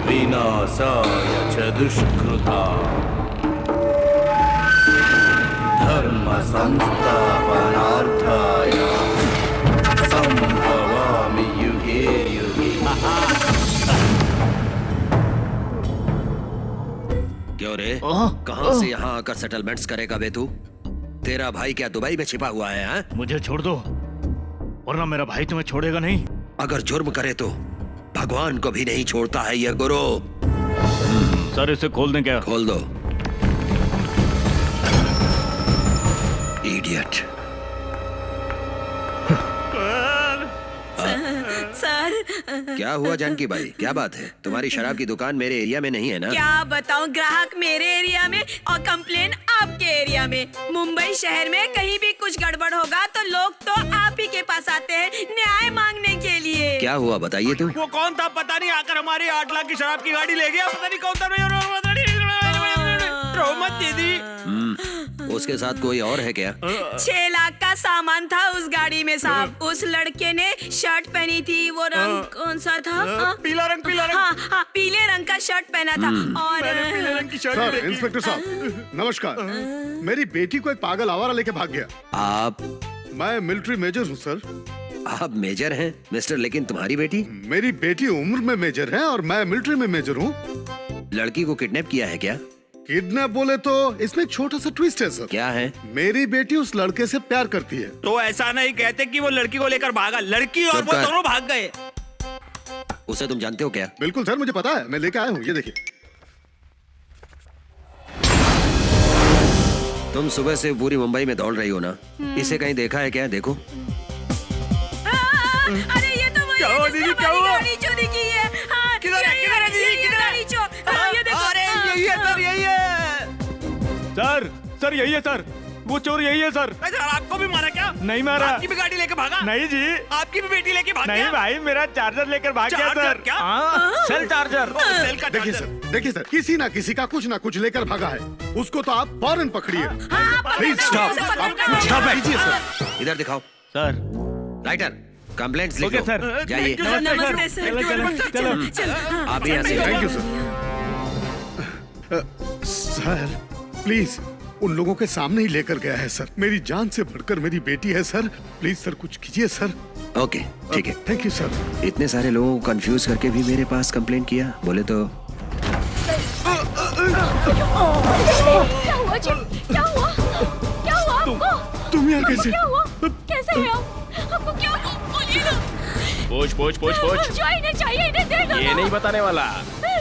विनाशाय च दुष्कृता धर्म संस्थापनार्थाय संभवामि युगे युगे। क्यों रे, कहाँ से यहाँ आकर सेटलमेंट्स करेगा बे तू? तेरा भाई क्या दुबई में छिपा हुआ है? हाँ? मुझे छोड़ दो, वरना मेरा भाई तुम्हें छोड़ेगा नहीं। अगर जुर्म करे तो भगवान को भी नहीं छोड़ता है ये गुरु। सर, इसे खोल दें क्या? खोल दो। इडियट। सर, क्या हुआ जानकी भाई, क्या बात है? तुम्हारी शराब की दुकान मेरे एरिया में नहीं है ना? क्या बताऊं, ग्राहक मेरे एरिया में और कंप्लेन आपके एरिया में। मुंबई शहर में कहीं भी कुछ गड़बड़ होगा तो लोग तो आप ही के पास आते हैं न्याय मांगने के लिए। क्या हुआ बताइए तो। वो कौन था पता नहीं, आकर हमारी 8 लाख की शराब की गाड़ी ले गया। पता नहीं कौन था। रो मत दीदी। उसके साथ कोई और है क्या? 6 लाख का सामान था उस गाड़ी में साहब। उस लड़के ने शर्ट पहनी थी, वो रंग कौन सा था? पीला रंग, पीला रंग। हाँ हाँ, पीले रंग का शर्ट पहना था। और पीले रंग की शर्ट सर, देखी। इंस्पेक्टर साहब नमस्कार। मेरी बेटी को एक पागल आवारा लेके भाग गया। आप मैं मिलिट्री मेजर हूँ सर। आप मेजर हैं मिस्टर, लेकिन तुम्हारी बेटी? मेरी बेटी उम्र में मेजर है और मैं मिलिट्री में मेजर हूँ। लड़की को किडनैप किया है क्या? किडनैप बोले तो इसमें एक छोटा सा ट्विस्ट है सर। क्या है? मेरी बेटी उस लड़के से प्यार करती है। तो ऐसा नहीं कहते कि वो लड़की को लेकर भागा, लड़की और चुप वो कर। दोनों भाग गए। उसे तुम जानते हो क्या? बिल्कुल सर, मुझे पता है, मैं लेके आया हूँ, ये देखिए। तुम सुबह से पूरी मुंबई में दौड़ रही हो ना, इसे कहीं देखा है क्या? देखो। अरे ये तो वही क्या हुआ है जिसने दीदी, क्या हमारी हुआ? गाड़ी चोरी की है। हाँ, किधर है, यही किधर है दीदी, यही किधर है? गाड़ी चोर। ये देखो। अरे यही है सर, यही है। सर सर यही है सर, वो चोर यही है सर। सर आपको भी मारा क्या? नहीं मारा। आपकी भी गाड़ी लेकर भागा? नहीं जी, आपकी भी बेटी लेके भाग नहीं गया? भाई, मेरा चार्जर लेकर भाग गया चार्जर सर। क्या? हाँ, सेल चार्जर। सेल का देखिए चार्जर। सर, देखिए सर, किसी ना किसी का कुछ ना कुछ लेकर भागा है। उसको तो आप फौरन पकड़िए। Please stop. स्टॉप कीजिए सर। इधर दिखाओ सर राइटर, कंप्लेंट्स ओके लिखो। सर। जाइए। नमस्ते सर। चलो। आप भी यहाँ से thank you sir. Sir please, उन लोगों के सामने ही लेकर गया है सर। मेरी जान से बढ़कर मेरी बेटी है सर। प्लीज सर, कुछ कीजिए सर। ओके ठीक है। Thank you sir. इतने सारे लोगों को कंफ्यूज करके भी मेरे पास कंप्लेंट किया, बोले तो क्या हुआ जी? क्या हुआ? क्या हुआ आपको? तुम यहाँ कैसे? क्या हुआ? कैसे हैं आप? आपको क्या हुआ? बोलिए ना। पूछ। जो इन्हें चाहिए इन्हें दे दो। ये नहीं बताने वाला,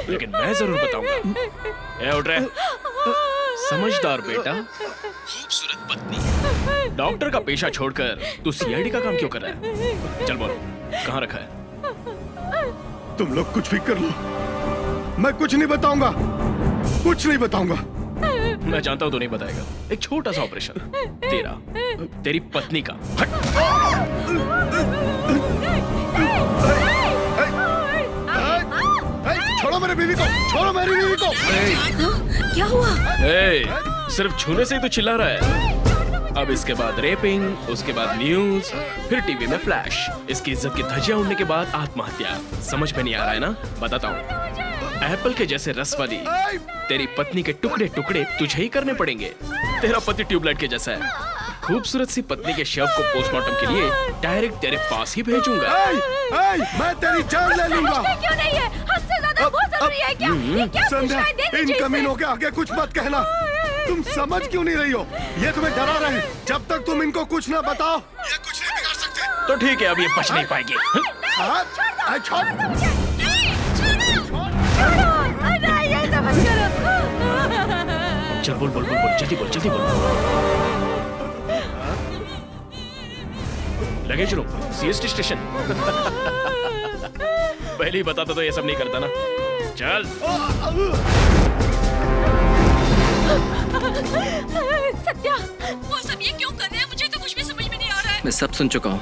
लेकिन मैं जरूर बताऊंगा। ए उठ रहे, समझदार बेटा, खूबसूरत पत्नी, डॉक्टर का पेशा छोड़कर तू सीआईडी का काम क्यों कर रहा है? चल बोल, कहाँ रखा है? तुम लोग कुछ भी कर लो, मैं कुछ नहीं बताऊंगा, कुछ नहीं बताऊंगा। मैं जानता हूँ तू नहीं बताएगा। एक छोटा सा ऑपरेशन तेरा, तेरी पत्नी का। छोड़ो मेरे बीवी को, छोड़ो मेरी बीवी को। क्या हुआ? ए, सिर्फ छूने से ही तो चिल्ला रहा है। अब इसके बाद रेपिंग, उसके बाद न्यूज, फिर टीवी में फ्लैश। इसकी इज्जत की धज्जियां उड़ने के बाद आत्महत्या। समझ में नहीं आ रहा है ना? बताता हूँ। एप्पल के जैसे रस वाली तेरी पत्नी के टुकड़े टुकड़े तुझे ही करने पड़ेंगे। तेरा पति ट्यूबलाइट के जैसा है। खूबसूरत सी पत्नी के शव को पोस्टमार्टम के लिए डायरेक्ट तेरे पास ही भेजूंगा। मैं तेरी जान ले लूंगा। क्यों नहीं है? हमसे ज्यादा वो जरूरी है क्या? ये क्या संध्या, पूछना है? दे इन दीजिए इसे। कमीनों के आगे कुछ मत कहना। तुम समझ क्यों नहीं रही हो? ये तुम्हें डरा रहे हैं। जब तक तुम इनको कुछ ना बताओ, ये कुछ नहीं बिगाड़ सकते। तो ठीक है, अब ये बच नहीं पाएगी। छोड़। चल बोल, जल्दी बोल। Luggage room, CST station. पहले ही बताता तो ये सब नहीं करता ना। चल। सत्या, वो सब ये क्यों कर रहे हैं? मुझे तो कुछ भी समझ में नहीं आ रहा है। मैं सब सुन चुका हूँ,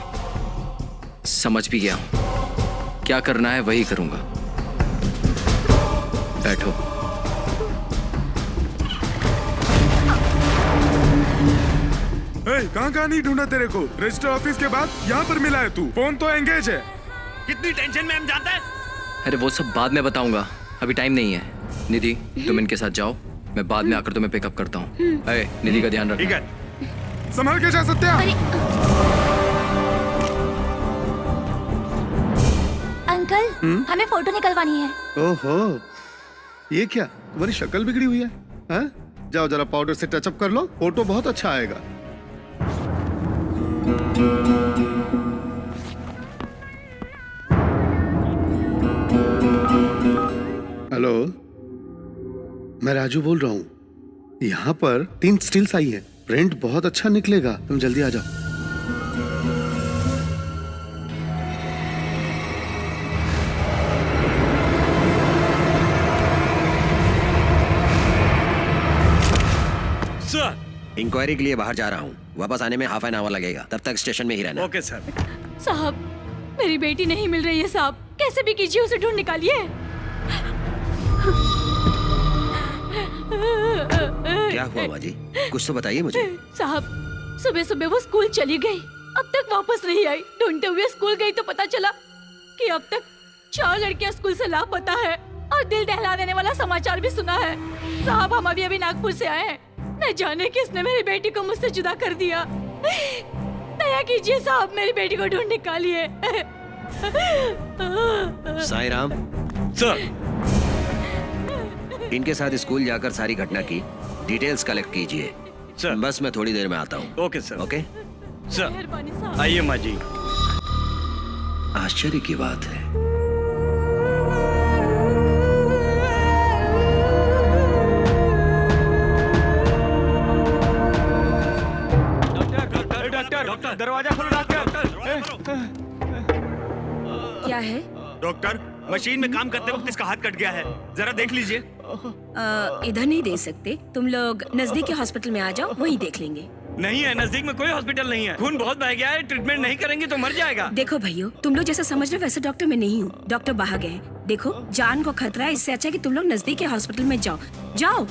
समझ भी गया हूँ। क्या करना है वही करूंगा। बैठो। कहाँ नहीं ढूंढा तेरे को? रजिस्टर ऑफिस के बाद यहाँ पर मिला है तू। फोन तो एंगेज है। कितनी टेंशन में हम जानते हैं। अरे वो सब बाद में बताऊंगा, अभी टाइम नहीं है। निधि, तुम इनके साथ जाओ, मैं बाद में आकर तुम्हें पिकअप करता हूँ। अरे निधि का ध्यान रखना। ठीक है। संभाल के जा सत्या। अंकल, हमें फोटो निकलवानी है। ओहो, ये क्या? तुम्हारी शक्ल बिगड़ी हुई है, हाँ? जाओ जरा पाउडर से टचअप कर लो, फोटो बहुत अच्छा आएगा। हेलो, मैं राजू बोल रहा हूँ। यहाँ पर 3 स्टिल्स आई हैं। प्रिंट बहुत अच्छा निकलेगा, तुम जल्दी आ जाओ। इंक्वायरी के लिए बाहर जा रहा हूँ, वापस आने में हाफ एन आवर लगेगा, तब तक स्टेशन में ही रहना। Okay sir. साहब, मेरी बेटी नहीं मिल रही है साहब, कैसे भी कीजिए उसे ढूंढ निकालिए। क्या हुआ माँ जी? कुछ तो बताइए मुझे। साहब, सुबह सुबह वो स्कूल चली गई, अब तक वापस नहीं आई। ढूंढते हुए स्कूल गई तो पता चला कि अब तक 4 लड़कियां स्कूल से लापता है और दिल दहला देने वाला समाचार भी सुना है। साहब, हम अभी नागपुर से आए हैं। न जाने किसने मेरी बेटी को मुझसे जुदा कर दिया। दया कीजिए साहब, मेरी बेटी को ढूंढ निकालिए। साईं राम सर, इनके साथ स्कूल जाकर सारी घटना की डिटेल्स कलेक्ट कीजिए। सर। बस मैं थोड़ी देर में आता हूँ। Okay sir. ओके। सर, मेहरबानी साहब। आइए माँ जी। आश्चर्य की बात है, डॉक्टर, दरवाजा खोलो डॉक्टर। क्या है? डॉक्टर, मशीन में काम करते वक्त इसका हाथ कट गया है, जरा देख लीजिए। इधर नहीं दे सकते, तुम लोग नजदीक के हॉस्पिटल में आ जाओ, वहीं देख लेंगे। नहीं है, नजदीक में कोई हॉस्पिटल नहीं है। खून बहुत बह गया है, ट्रीटमेंट नहीं करेंगे तो मर जाएगा। देखो भैया, तुम लोग जैसा समझ रहे हो वैसे डॉक्टर मैं नहीं हूँ। डॉक्टर बाहर गए हैं। देखो, जान को खतरा है, इससे अच्छा है कि तुम लोग नजदीक के हॉस्पिटल में जाओ। जाओ।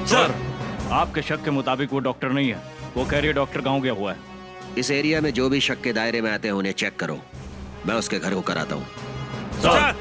सर, आपके शक के मुताबिक वो डॉक्टर नहीं है। वो कह रही है डॉक्टर गाँव गया हुआ है। इस एरिया में जो भी शक के दायरे में आते हैं उन्हें चेक करो। मैं उसके घर को कराता हूँ। सर,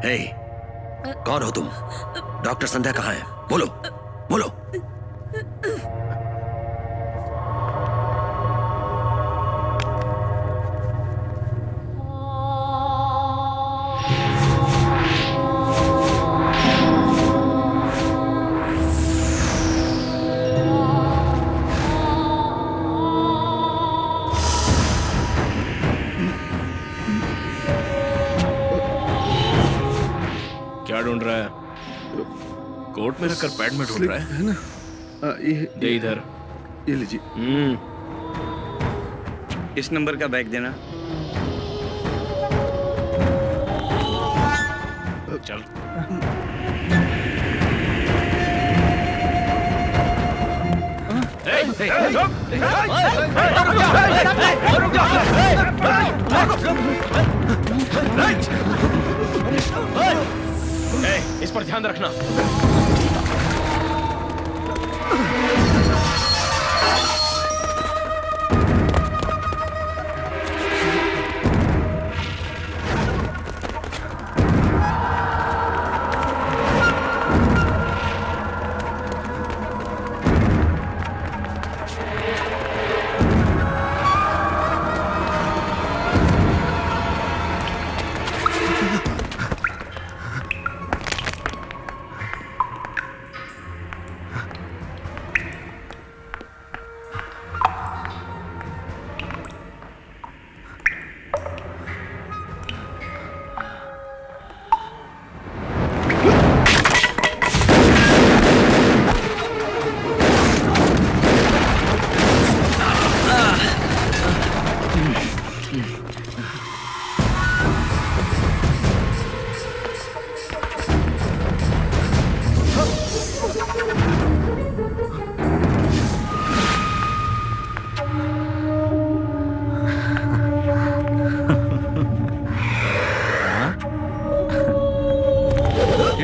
हे, कौन हो तुम? डॉक्टर संध्या कहाँ है? बोलो, बोलो। क्या ढूंढ रहा है? कोट में रखकर पैड में ढूंढ रहा है ना? ये दे इधर। ये लीजिए। इस नंबर का बैग देना। चल। इस पर ध्यान रखना।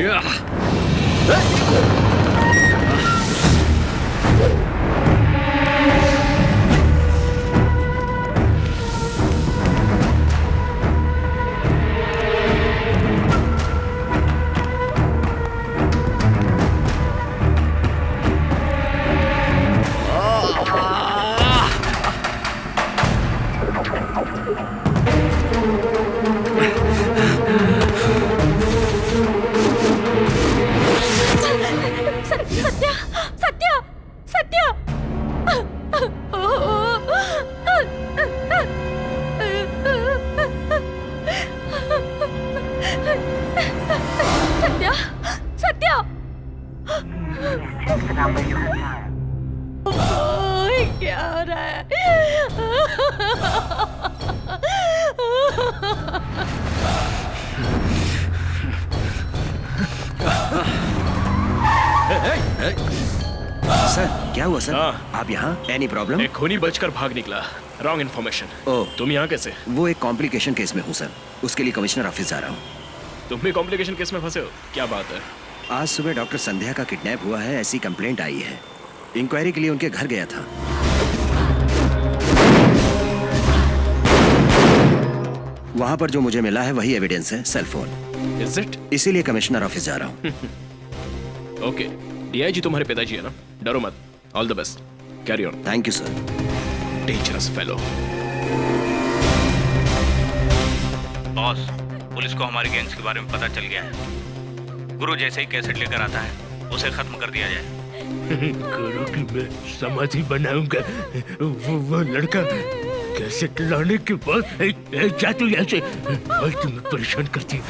सत्या सत्या सत्या सत्या सत्या ओए, क्या हो रहा है? सर क्या हुआ सर? हाँ। आप यहाँ? Any problem? एक खूनी बचकर भाग निकला। Wrong information. ओह, तुम यहाँ कैसे? वो एक कॉम्प्लिकेशन केस में हूँ सर, उसके लिए कमिश्नर ऑफिस जा रहा हूँ। तुम भी कॉम्प्लिकेशन केस में फंसे हो? क्या बात है? आज सुबह डॉक्टर संध्या का किडनैप हुआ है, ऐसी कंप्लेंट आई है। इंक्वायरी के लिए उनके घर गया था। वहां पर जो मुझे मिला है वही एविडेंस है, सेल फोन। Is it? इसीलिए कमिश्नर ऑफिस जा रहा हूँ। ओके, डीआईजी तुम्हारे पिताजी है ना? डरो मत। All the best. Carry on. Thank you sir. Dangerous fellow. Boss, police को हमारे गैंग्स के बारे में पता चल गया है। गुरु जैसे ही कैसेट लेकर आता है उसे खत्म कर दिया जाए। गुरु की मैं समाधि बनाऊंगा। वो लड़का कैसेट लाने के बाद जा तू यहाँ से, फालतू में परेशान करती है।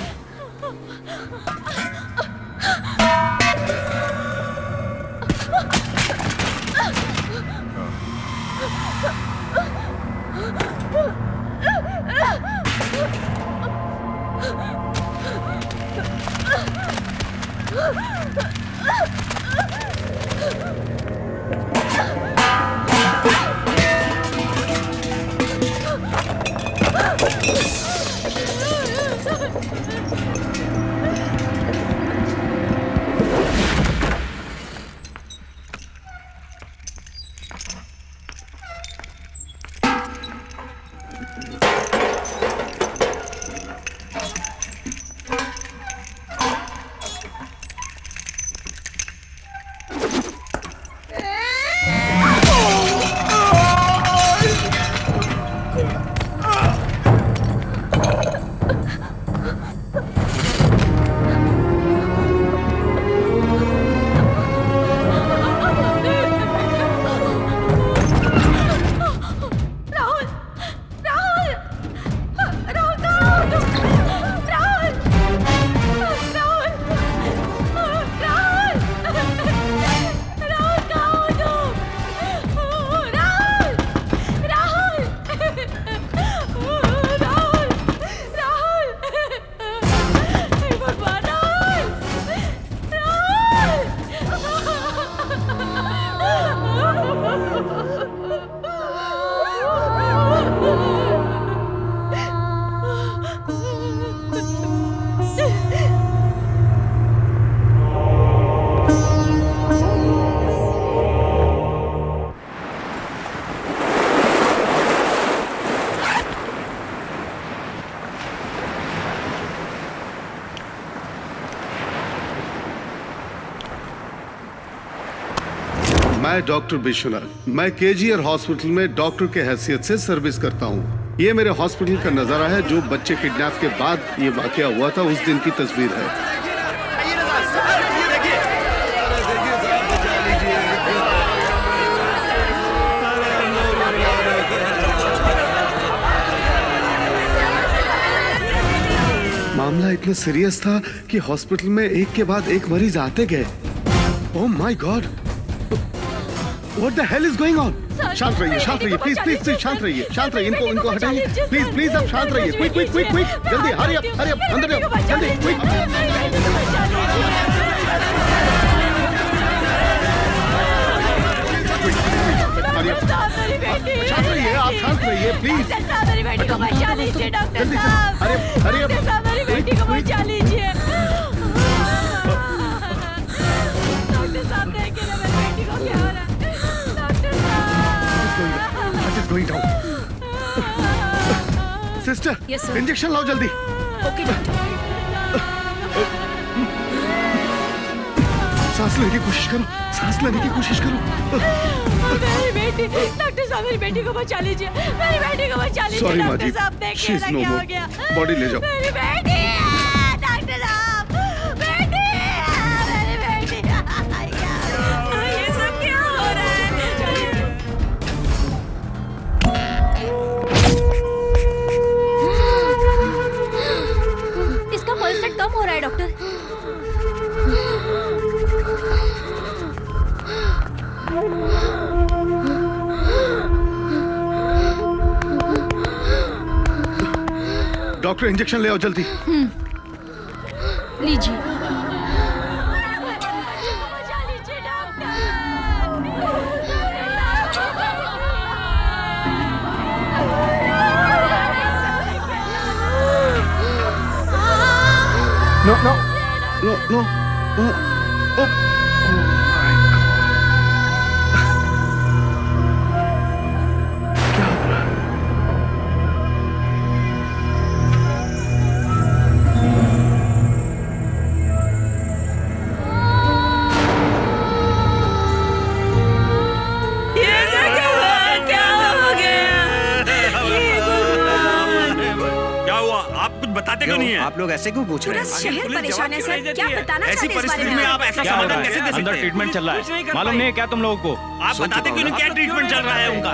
मैं डॉक्टर विश्वनाथ, मैं केजीआर हॉस्पिटल में डॉक्टर के हैसियत से सर्विस करता हूँ। ये मेरे हॉस्पिटल का नजारा है। जो बच्चे किडनैप के बाद ये वाकया हुआ था उस दिन की तस्वीर है। मामला इतना सीरियस था कि हॉस्पिटल में एक के बाद एक मरीज आते गए। Oh my God, What the hell is going on? शांत रहिए, शांत रहिए, प्लीज प्लीज प्लीज शांत रहिए, शांत रहिए, इनको हटाइए, प्लीज प्लीज आप शांत रहिए, क्विक क्विक क्विक क्विक, जल्दी हरी अप, अंदर जाओ, जल्दी क्विक। शांत रहिए, आप शांत रहिए, प्लीज। मेरी बेटी को बचा लीजिए डॉक्टर साहब। हरी अप, मेरी बेटी को बचा लीजिए। Sister Yes, sir. इंजेक्शन लाओ जल्दी। Okay doctor. सांस लेने की कोशिश करो, सांस लेने की कोशिश करो। मेरी बेटी, डॉक्टर साहब मेरी बेटी को बचा लीजिए, मेरी बेटी को बचा लीजिए। सॉरी माँ डॉक्टर जी, साहब देखिए शी इज ना नो क्या हो मोर। गया। बॉडी ले जाओ। मेरी बेटी, डॉक्टर साहब, बेटी, मेरी बेटी। ये सब क्या हो रहा है? इसका पल्स रेट कम हो रहा है डॉक्टर। डॉक्टर इंजेक्शन ले आओ जल्दी। लीजिए। No no no no. क्या हुआ? आप कुछ बताते क्यों नहीं है? आप लोग ऐसे क्यों पूछ रहे पूरा हैं? शहर परेशान है सर, क्या बताना ऐसी चाहते हैं इस बारे परिस्थिति में में आप? आप ऐसा क्या हो रहा समाधान कैसे है? दे सकते अंदर हैं? ट्रीटमेंट चल रहा कुछ नहीं है, कर मालूम पाए। नहीं है क्या तुम लोगों को? आप सुन बताते चुका क्यों नहीं हूं क्या ना। ट्रीटमेंट चल रहा है उनका?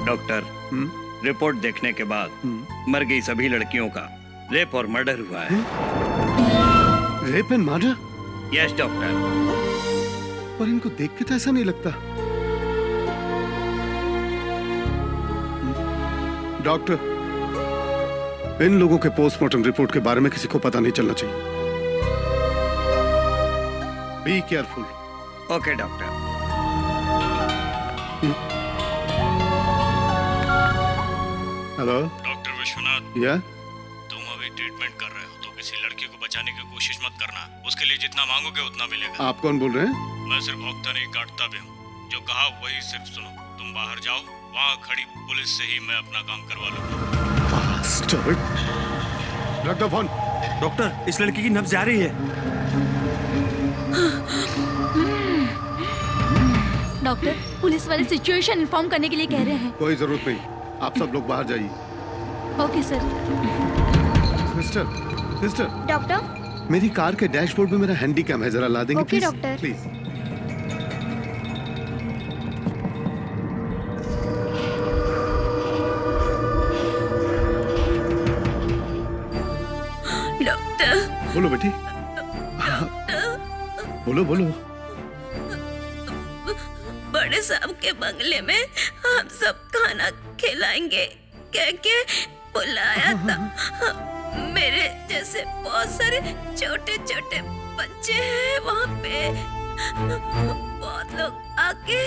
डॉक्टर, रिपोर्ट देखने के बाद मर गई सभी लड़कियों का रेप और मर्डर हुआ है। Rape and murder? Yes doctor. पर इनको देख के तो ऐसा नहीं लगता। डॉक्टर, इन लोगों के पोस्टमार्टम रिपोर्ट के बारे में किसी को पता नहीं चलना चाहिए। Be careful. Okay doctor. Hello doctor Vishwanath, या तुम अभी ट्रीटमेंट कर रहे हो तो किसी लड़की को बचाने की कोशिश मत करना। उसके लिए जितना मांगोगे उतना मिलेगा। आप कौन बोल रहे हैं? मैं सिर्फ भौंकता नहीं काटता भी हूँ। जो कहा वही सिर्फ सुनो। तुम बाहर जाओ, वहाँ खड़ी पुलिस से ही मैं अपना काम करवा लूंगा। रख दो फोन। डॉक्टर, इस लड़की की नब्ज जा रही है। डॉक्टर, पुलिस वाले सिचुएशन इन्फॉर्म करने के लिए कह रहे हैं। कोई जरूरत नहीं, आप सब लोग बाहर जाइए। Okay sir. Sister, sister, doctor, मेरी कार के डैशबोर्ड में मेरा हैंडी कैम है, जरा ला देंगे okay, please? Doctor. Please. Doctor, बोलो बेटी। बोलो बोलो। बड़े साहब के बंगले में हम सब खाना खिलाएंगे कह के बुलाया था। मेरे जैसे बहुत सारे छोटे छोटे बच्चे हैं वहाँ पे। बहुत लोग आके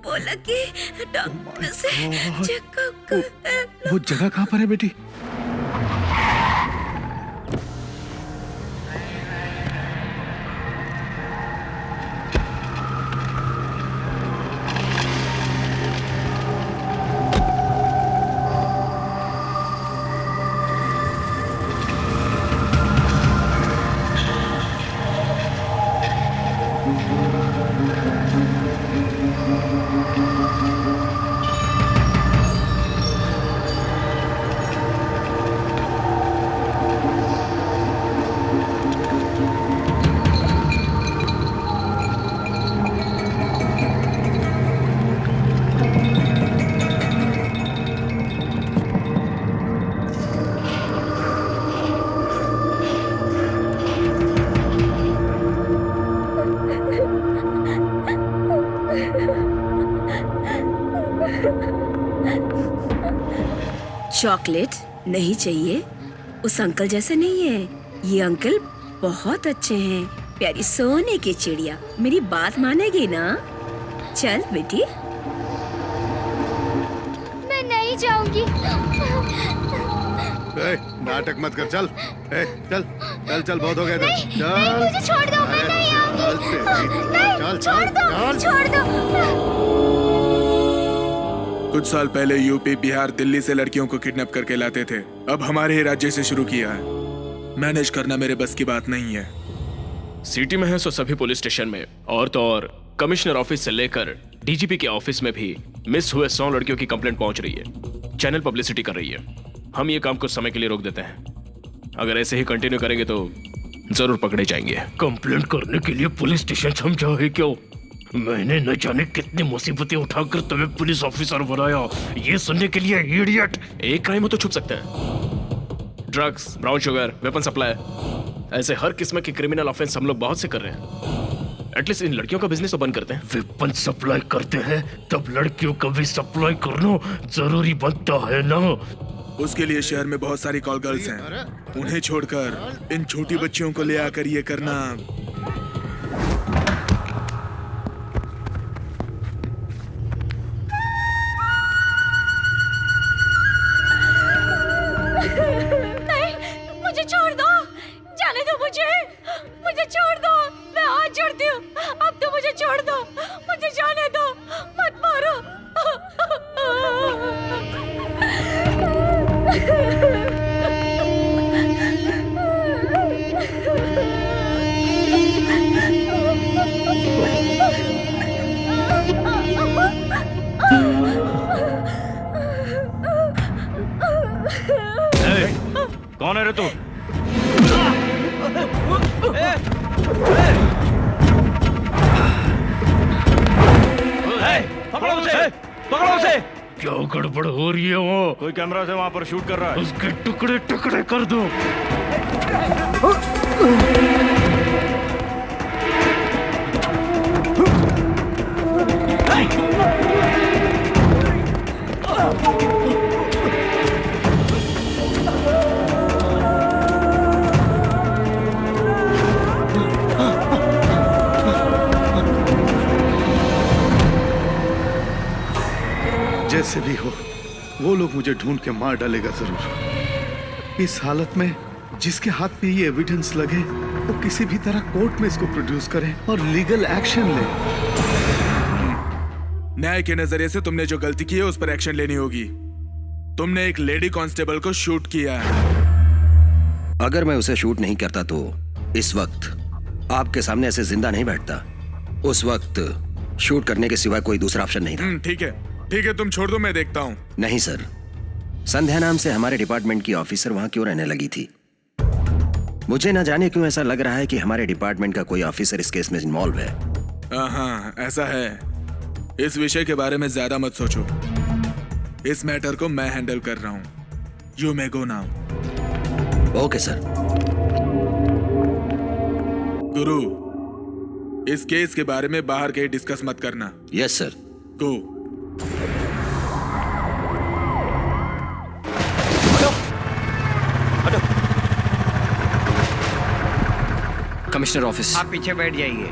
बोला कि डॉक्टर से चेकअप कर। वो जगह कहाँ पर है बेटी? चॉकलेट नहीं चाहिए? उस अंकल जैसे नहीं है ये अंकल, बहुत अच्छे हैं। प्यारी सोने की चिड़िया, मेरी बात मानेगी ना? चल बेटी। मैं नहीं जाऊंगी। नाटक मत कर, चल। चल चल चल, बहुत हो गया। नहीं, मुझे छोड़ दो, मैं नहीं आऊंगी। नहीं, चल छोड़ दो, छोड़ दो। कुछ साल पहले यूपी, बिहार, दिल्ली से लड़कियों को किडनैप करके लाते थे। अब हमारे ही राज्य से शुरू किया है। मैनेज करना मेरे बस की बात नहीं है। सिटी में है सो सभी पुलिस स्टेशन में, और तो और कमिश्नर ऑफिस से लेकर डीजीपी के ऑफिस में भी मिस हुए 100 लड़कियों की कंप्लेंट पहुंच रही है। चैनल पब्लिसिटी कर रही है। हम ये काम कुछ समय के लिए रोक देते हैं। अगर ऐसे ही कंटिन्यू करेंगे तो जरूर पकड़े जाएंगे। कंप्लेंट करने के लिए पुलिस स्टेशन समझा है क्यों? मैंने न जाने कितनी मुसीबतें उठाकर तुम्हें पुलिस ऑफिसर बनाया, ये सुनने के लिए इडियट। एक क्राइम हो तो छुप सकते हैं। Drugs, brown sugar, weapon supply, ऐसे हर किस्म के क्रिमिनल ऑफेंस हम लोग बहुत से कर रहे हैं। एटलीस्ट इन लड़कियों का बिजनेस तो बंद करते हैं। वेपन सप्लाई करते हैं तब लड़कियों का भी सप्लाई करना जरूरी बनता है ना। उसके लिए शहर में बहुत सारी कॉल गर्ल्स हैं। उन्हें छोड़कर इन छोटी बच्चियों को ले आकर ये करना। नहीं, मुझे छोड़ दो, जाने दो मुझे छोड़ दो, मैं हाथ जोड़ती हूँ, अब तो मुझे छोड़ दो, मुझे जाने दो, मत मारो। कौन है रे तू? पकड़ो उसे! पकड़ो उसे! क्या गड़बड़ हो रही है? वो कोई कैमरा से वहां पर शूट कर रहा है। उसके टुकड़े टुकड़े कर दो। जैसे भी हो, वो लोग मुझे ढूंढ के मार डालेगा जरूर। इस हालत में जिसके हाथ पे ये एविडेंस लगे वो किसी भी तरह कोर्ट में इसको प्रोड्यूस करे और लीगल एक्शन ले। न्याय के नजरिए से तुमने जो गलती की है उस पर एक्शन लेनी होगी। तुमने एक लेडी कांस्टेबल को शूट किया है। अगर मैं उसे शूट नहीं करता तो इस वक्त आपके सामने ऐसे जिंदा नहीं बैठता। उस वक्त शूट करने के सिवा कोई दूसरा ऑप्शन नहीं था। ठीक है, तुम छोड़ दो, मैं देखता हूँ। नहीं सर, संध्या नाम से हमारे डिपार्टमेंट की ऑफिसर वहां क्यों रहने लगी थी? मुझे ना जाने क्यों ऐसा लग रहा है कि हमारे डिपार्टमेंट का कोई ऑफिसर इस केस में इन्वॉल्व है। हाँ, ऐसा है। इस विषय के बारे में ज्यादा मत सोचो। इस मैटर को मैं हैंडल कर रहा हूँ। You may go now. Okay sir. गुरु, इस केस के बारे में बाहर कहीं डिस्कस मत करना। Yes sir. Go. Commissioner office. आप पीछे बैठ जाइए।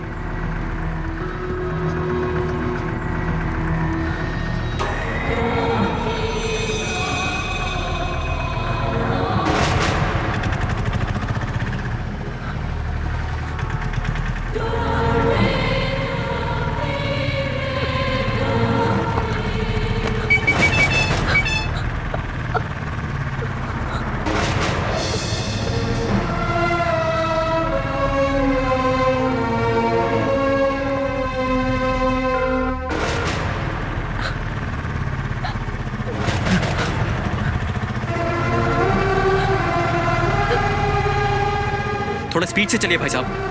थोड़ा स्पीड से चलिए भाई साहब।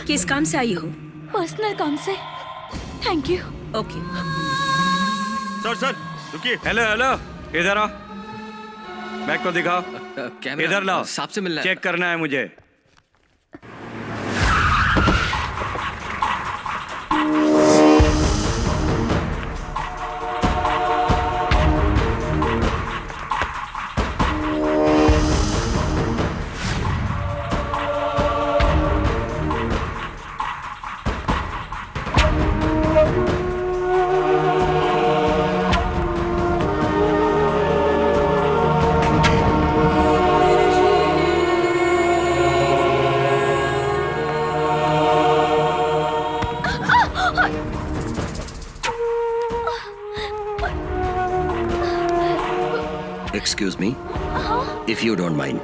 किस काम से आई हो? पर्सनल काम से। Thank you. ओके। सर रुकिए। हेलो इधर आओ, बैग को दिखाओ। इधर लाओ, साहब से मिलना है। चेक करना है मुझे। Excuse me, if you don't mind.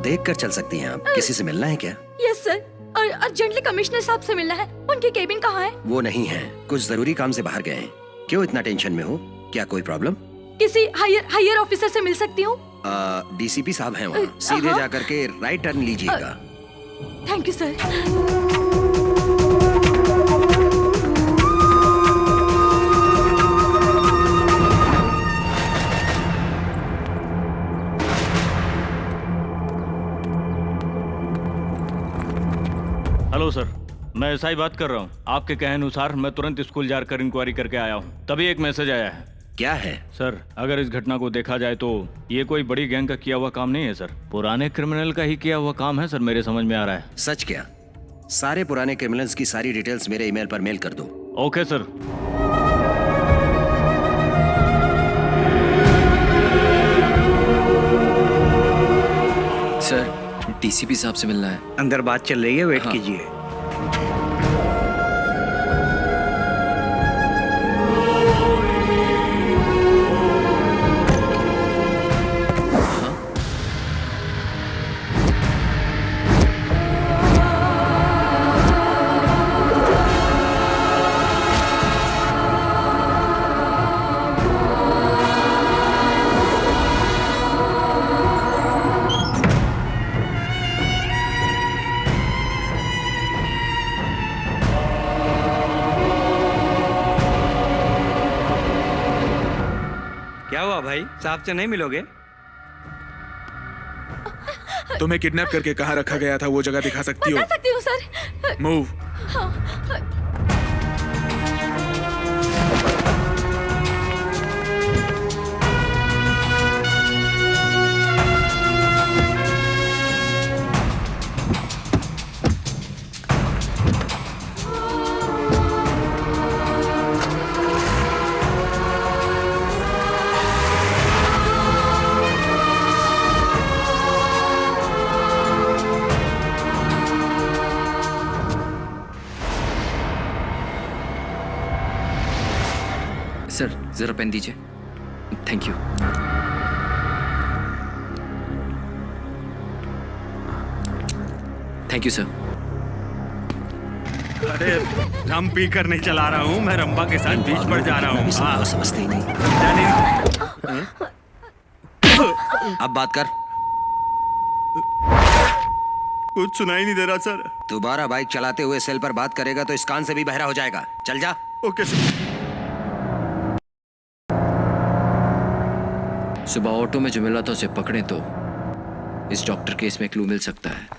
देख कर चल सकती हैं आप। किसी से मिलना है क्या? यस सर, और अर्जेंटली कमिश्नर साहब से मिलना है। उनकी केबिन कहाँ है? वो नहीं है, कुछ जरूरी काम से बाहर गए हैं। क्यों इतना टेंशन में हो? क्या कोई प्रॉब्लम? किसी हायर ऑफिसर से मिल सकती हूँ? डीसीपी साहब हैं वहाँ। सीधे जाकर के राइट टर्न लीजिएगा। Thank you sir. Hello sir, मैं एसआई बात कर रहा हूँ। आपके कहे अनुसार मैं तुरंत स्कूल जाकर इंक्वायरी करके आया हूँ। तभी एक मैसेज आया है। क्या है? सर, अगर इस घटना को देखा जाए तो ये कोई बड़ी गैंग का किया हुआ काम नहीं है सर। पुराने क्रिमिनल का ही किया हुआ काम है सर, मेरे समझ में आ रहा है। सच क्या? सारे पुराने क्रिमिनल्स की सारी डिटेल्स मेरे ईमेल पर मेल कर दो। Okay sir. सर, डीसीपी साहब से मिलना है। अंदर बात चल रही है, वेट कीजिए। क्या हुआ भाई, साहब से नहीं मिलोगे? तुम्हें किडनैप करके कहाँ रखा गया था वो जगह दिखा सकती हो? बता सकती हूँ सर। मूव। सर, जरा पेन दीजिए। Thank you. Thank you sir. अरे रम पी कर नहीं चला रहा हूँ मैं, रंबा के साथ बीच पर जा रहा हूँ। समझते ही नहीं। अब बात कर। कुछ सुनाई नहीं दे रहा सर। दोबारा बाइक चलाते हुए सेल पर बात करेगा तो इस कान से भी बहरा हो जाएगा। चल जा। Okay sir. सुबह ऑटो में जो मिला था उसे पकड़े तो इस डॉक्टर केस में क्लू मिल सकता है।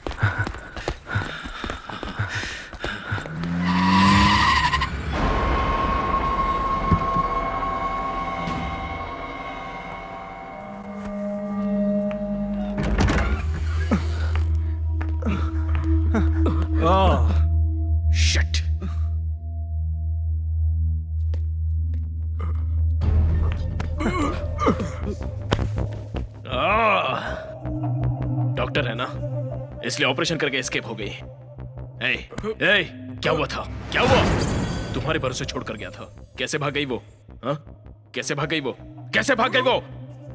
शिट। डॉक्टर है ना, इसलिए ऑपरेशन करके एस्केप हो गई। क्या हुआ था? क्या हुआ? तुम्हारे भरोसे छोड़कर गया था। कैसे भाग गई वो? हाँ? कैसे भाग गई वो? कैसे भाग गई वो?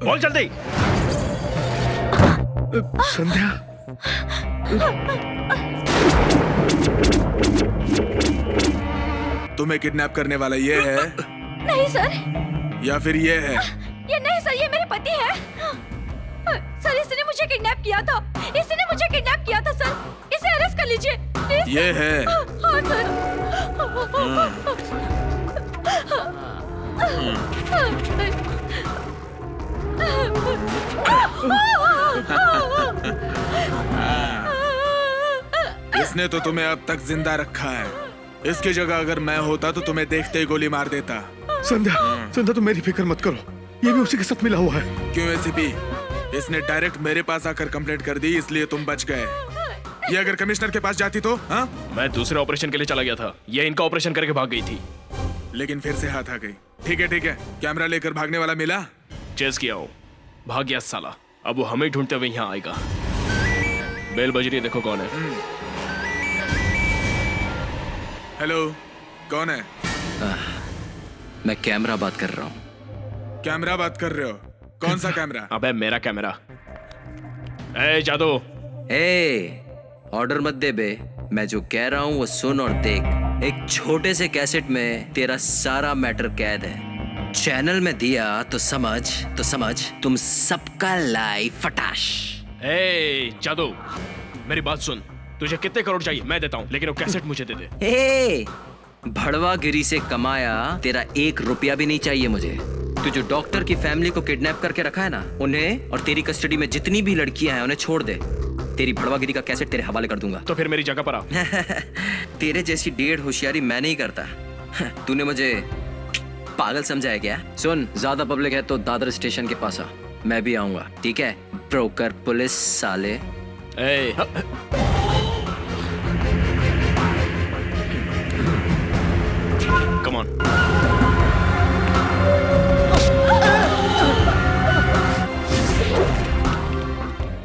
बोल जल्दी। संध्या। तुम्हें किडनैप करने वाला ये है? नहीं सर। या फिर ये है? ये नहीं सर, ये मेरे पति है। सर, इसने मुझे किडनैप किया था। इसने मुझे किडनैप किया था सर। इसे अरेस्ट कर लीजिए प्लीज। ये है? हाँ सर। इसने तो तुम्हें अब तक जिंदा रखा है। इसकी जगह अगर मैं होता तो तुम्हें देखते ही गोली मार देता। संध्या, संध्या तुम मेरी फिक्र मत करो, ये भी उसी के साथ मिला हुआ है। क्यों एसीपी? इसने डायरेक्ट मेरे पास आकर कंप्लेंट कर दी, इसलिए तुम बच गए। ये अगर कमिश्नर के पास जाती तो? हाँ? मैं दूसरे ऑपरेशन के लिए चला गया था, ये इनका ऑपरेशन करके भाग गई थी। लेकिन फिर से हाथ आ गई। ठीक है ठीक है, कैमरा लेकर भागने वाला मिला? चेस किया हो, भाग गया साला। अब वो हमें ढूंढते हुए यहाँ आएगा। बेल बज रही है, देखो कौन है। हेलो, कौन है? मैं कैमरा बात कर रहा हूँ। कैमरा बात कर रहे हो? कौन सा कैमरा? अबे मेरा कैमरा। ए जादू, ऑर्डर मत दे बे। मैं जो कह रहा हूँ वो सुन और देख। एक छोटे से कैसेट में तेरा सारा मैटर कैद है। चैनल में दिया तो समझ तुम सबका लाइव फटाश। ए जादू, मेरी बात सुन। तुझे कितने करोड़ चाहिए मैं देता हूँ, लेकिन वो कैसेट मुझे दे दे। भड़वागिरी से कमाया तेरा 1 रुपया भी नहीं चाहिए मुझे। तू जो डॉक्टर की फैमिली को किडनैप करके रखा है ना, उन्हें और तेरी कस्टडी में जितनी भी लड़कियां हैं उन्हें छोड़ दे। तेरी भड़वागिरी का कैसेट तेरे हवाले कर दूंगा। तो फिर मेरी जगह पर आ। तेरे जैसी डेढ़ होशियारी मैं नहीं करता। तूने मुझे पागल समझा है क्या? सुन, ज्यादा पब्लिक है तो दादर स्टेशन के पास आ, मैं भी आऊंगा, ठीक है? ब्रोकर पुलिस साले। Come on.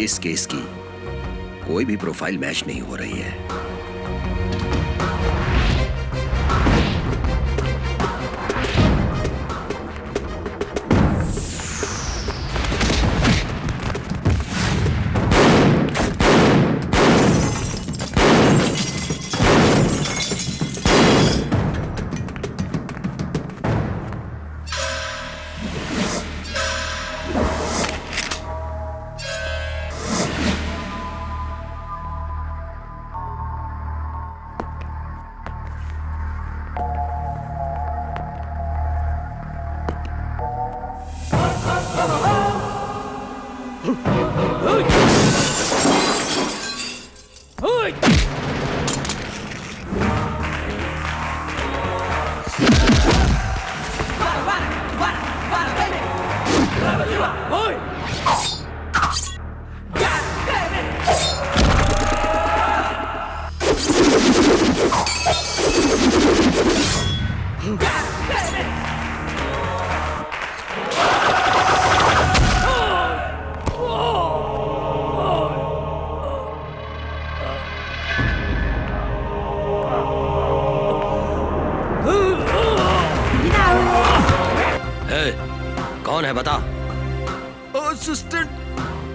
इस केस की कोई भी प्रोफाइल मैच नहीं हो रही है। कौन है बता? Assistant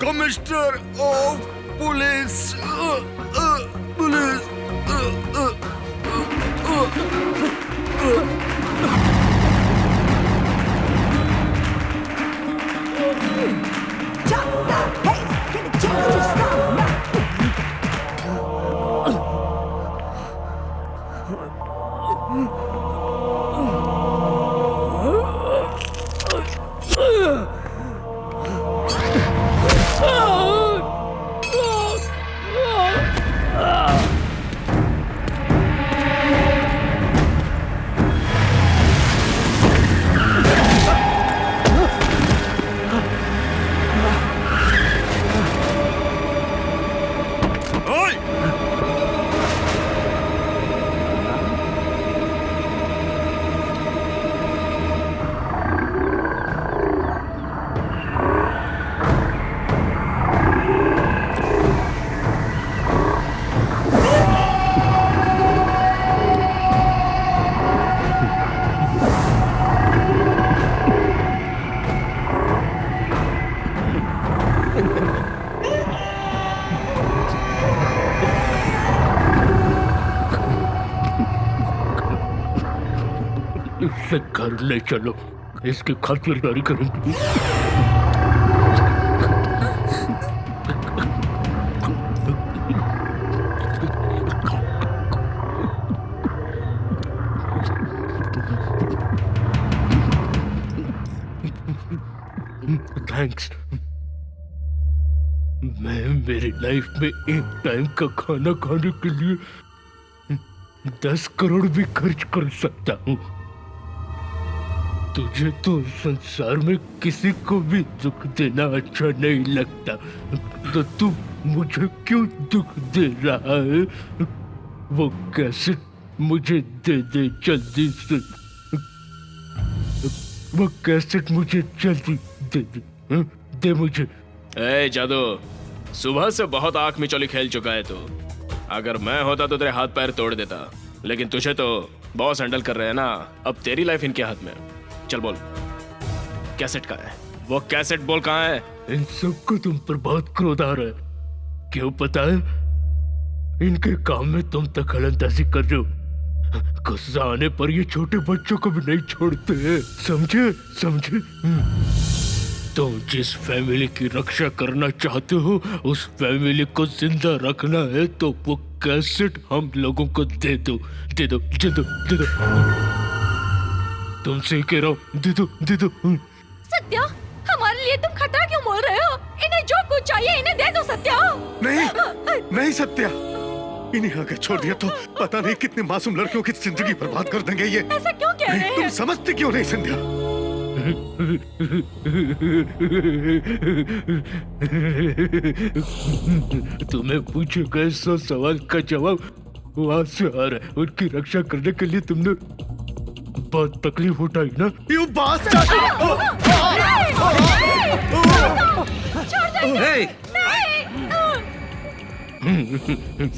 commissioner of police. Police. इसे घर ले चलो, इसकी खातिरदारी करेंगे। थैंक्स। मैं मेरी लाइफ में एक टाइम का खाना खाने के लिए 10 करोड़ भी खर्च कर सकता हूँ। तुझे तो संसार में किसी को भी दुख देना अच्छा नहीं लगता, तो तू मुझे क्यों दुख दे रहा है? वो कैसेट मुझे दे दे जल्दी से। वो कैसेट मुझे जल्दी दे दे, दे मुझे। ए जादू, सुबह से बहुत आंख में चोली खेल चुका है तू। अगर मैं होता तो तेरे हाथ पैर तोड़ देता, लेकिन तुझे तो बॉस हैंडल कर रहे हैं ना। अब तेरी लाइफ इनके हाथ में। चल बोल, कैसेट कहाँ है? वो कैसेट बोल कहाँ है? इन सबको तुम पर बहुत क्रोध आ रहा है, क्यों पता है? इनके काम में तुम दखलंदाजी कर रहे हो। गुस्सा आने पर ये छोटे बच्चों को भी नहीं छोड़ते हैं, समझे समझे? तुम जिस फैमिली की रक्षा करना चाहते हो उस फैमिली को जिंदा रखना है तो वो कैसेट हम लोगों को दे दो, दे दो, दे दो, दे दो। तुमसे कह रहा हूँ, दे दो, दे दो। सत्या, हमारे लिए तुम खतरा क्यों बोल रहे हो? इन्हें जो कुछ चाहिए इन्हें दे दो सत्या। नहीं नहीं सत्या, इन्हें आगे छोड़ दिया तो पता नहीं कितने मासूम लड़कियों की जिंदगी बर्बाद कर देंगे ये। ऐसा क्यों कह रहे हैं? तुम समझती क्यों नहीं संध्या? तुम्हें पूछे गए 100 सवाल का जवाब वहां से आ रहा है। उनकी रक्षा करने के लिए तुमने बहुत तकलीफ उठाई ना? You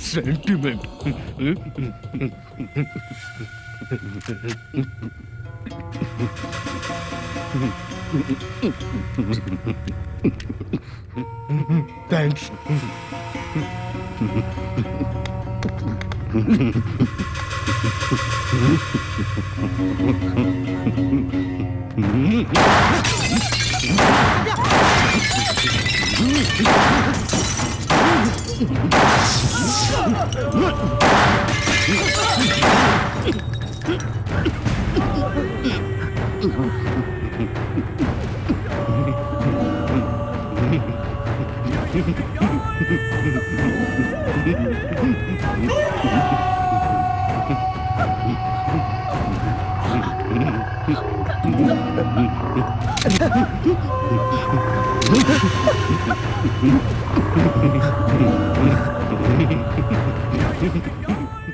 sentiment. थैंक्स।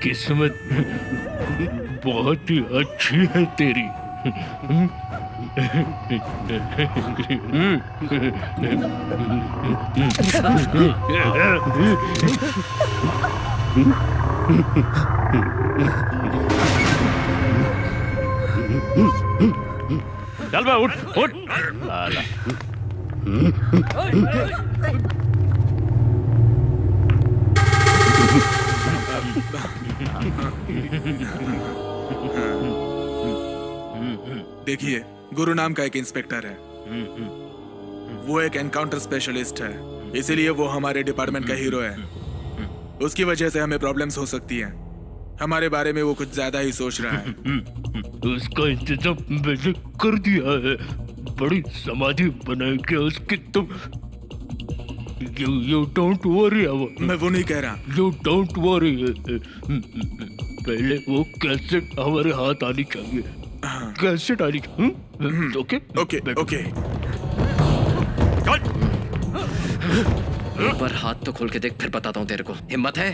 किस्मत बहुत ही अच्छी है तेरी। चल बे, उठ उठ। लाला। देखिए, गुरु नाम का एक इंस्पेक्टर है, वो एक एनकाउंटर स्पेशलिस्ट है, इसीलिए वो हमारे डिपार्टमेंट का हीरो है। उसकी वजह से हमें प्रॉब्लम्स हो सकती हैं। हमारे बारे में वो कुछ ज्यादा ही सोच रहा है। उसका इंतजाम मैंने कर दिया है, बड़ी समाधि बनाएंगे उसकी। तुम you don't worry। मैं वो नहीं कह रहा। You don't worry। पहले वो कैसेट हमारे हाथ आनी चाहिए। कैसेट आनी चाहिए। Okay okay okay. एक बार हाथ तो खोल के देख, फिर बताता हूँ तेरे को। हिम्मत है?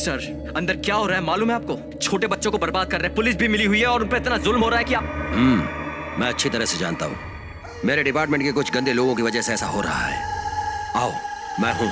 सर, अंदर क्या हो रहा है मालूम है आपको? छोटे बच्चों को बर्बाद कर रहे हैं, पुलिस भी मिली हुई है और उन पर इतना जुल्म हो रहा है कि आप... मैं अच्छी तरह से जानता हूँ। मेरे डिपार्टमेंट के कुछ गंदे लोगों की वजह से ऐसा हो रहा है। आओ, मैं हूँ।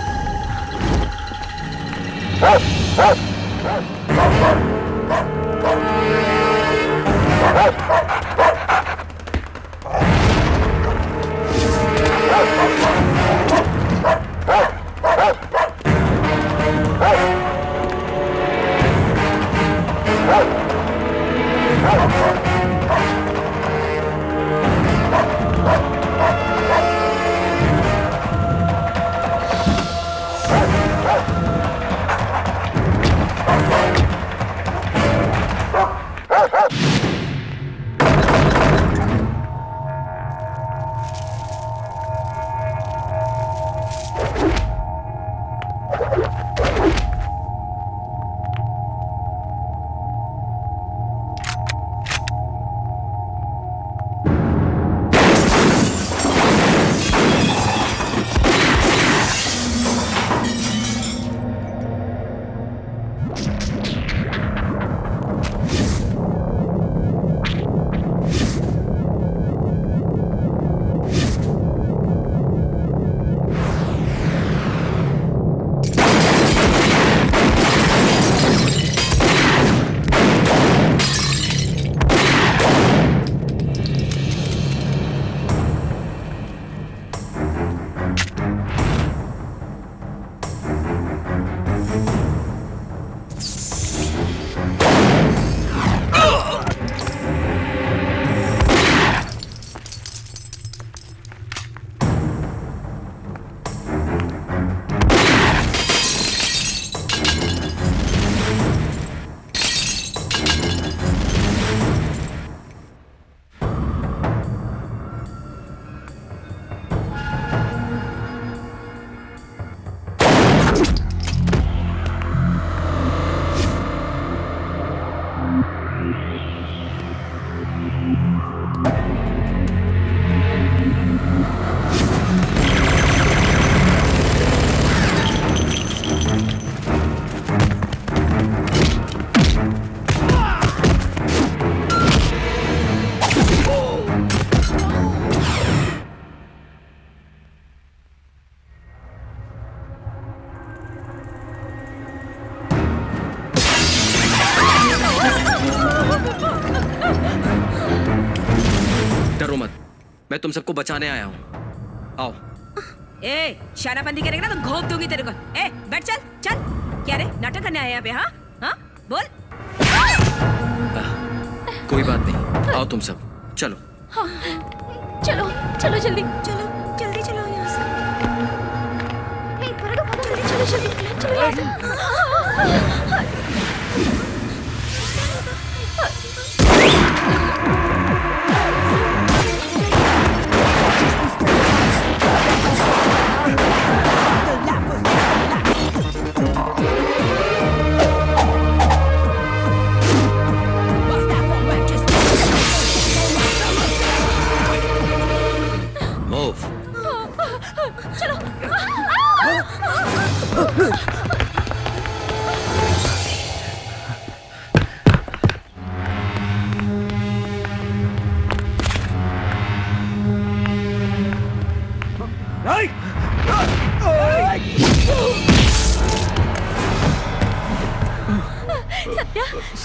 मैं तुम सबको बचाने आया हूँ। आओ। ए, शानाबंदी करेगा ना तो घोप दूंगी तेरे को। ए, बैठ चल, चल। क्या रे, नाटक करने आया यहाँ पे? हाँ, हाँ, बोल। कोई बात नहीं, आओ तुम सब, चलो। हाँ, चलो, चलो जल्दी, चलो, जल्दी चलो यहाँ से। चलो जल्दी, चलो यहाँ से।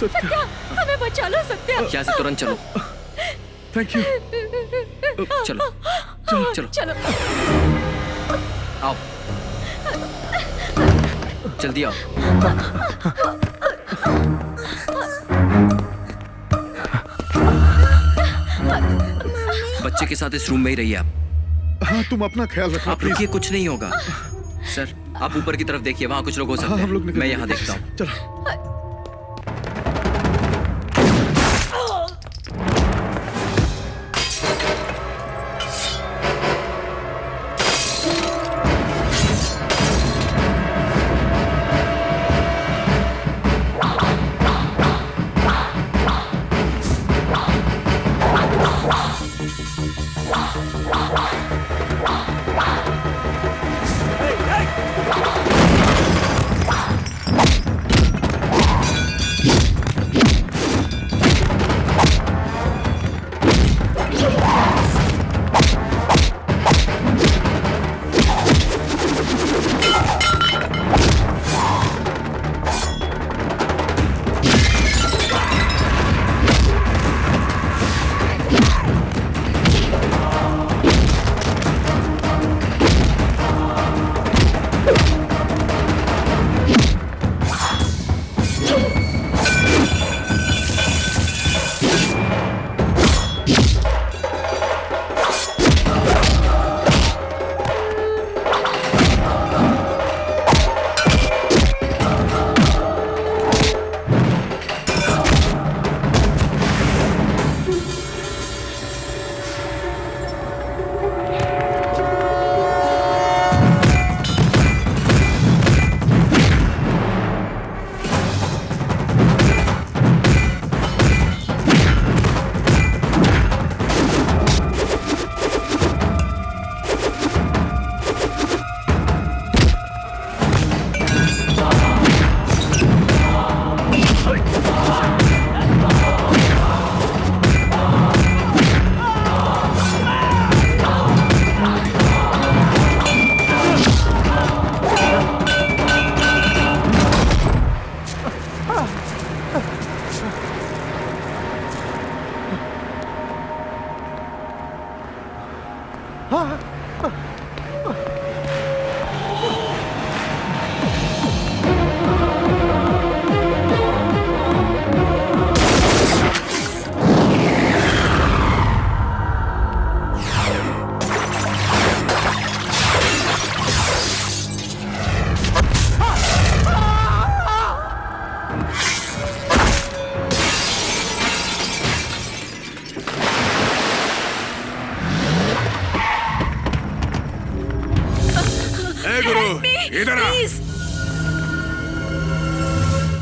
सत्या, हमें बचा लो सत्या। यहाँ से तुरंत चलो। Thank you. चलो, चलो, चलो, चलो। आओ, जल्दी आओ। बच्चे के साथ इस रूम में ही रहिए आप। हाँ, तुम अपना ख्याल रखना। आप रुकिए, कुछ नहीं होगा। सर, आप ऊपर की तरफ देखिए, वहाँ कुछ लोग हो सकते हैं। मैं यहाँ देखता हूँ। चलो।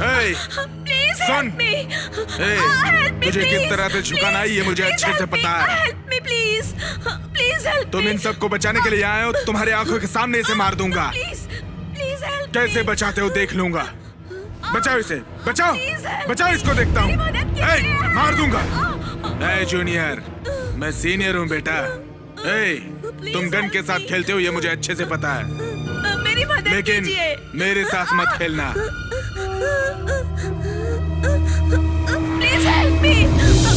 ए, प्लीज सुन। Help me. ए, तुझे किस तरह से झुकाना है ये मुझे अच्छे से पता है। Help me please, please help. तुम इन सबको बचाने के लिए आए हो, तुम्हारे आंखों के सामने इसे मार दूंगा। Please please help. कैसे बचाते हो देख लूंगा। बचाओ इसे, बचाओ, Please help बचाओ इसको, देखता हूँ। मेरी मदद ए, कीजिए। मार दूंगा। ए जूनियर, मैं सीनियर हूँ बेटा। ए, तुम गन के साथ खेलते हो ये मुझे अच्छे से पता है, मेरी मदद लेकिन कीजिए। मेरे साथ मत खेलना। Please help me,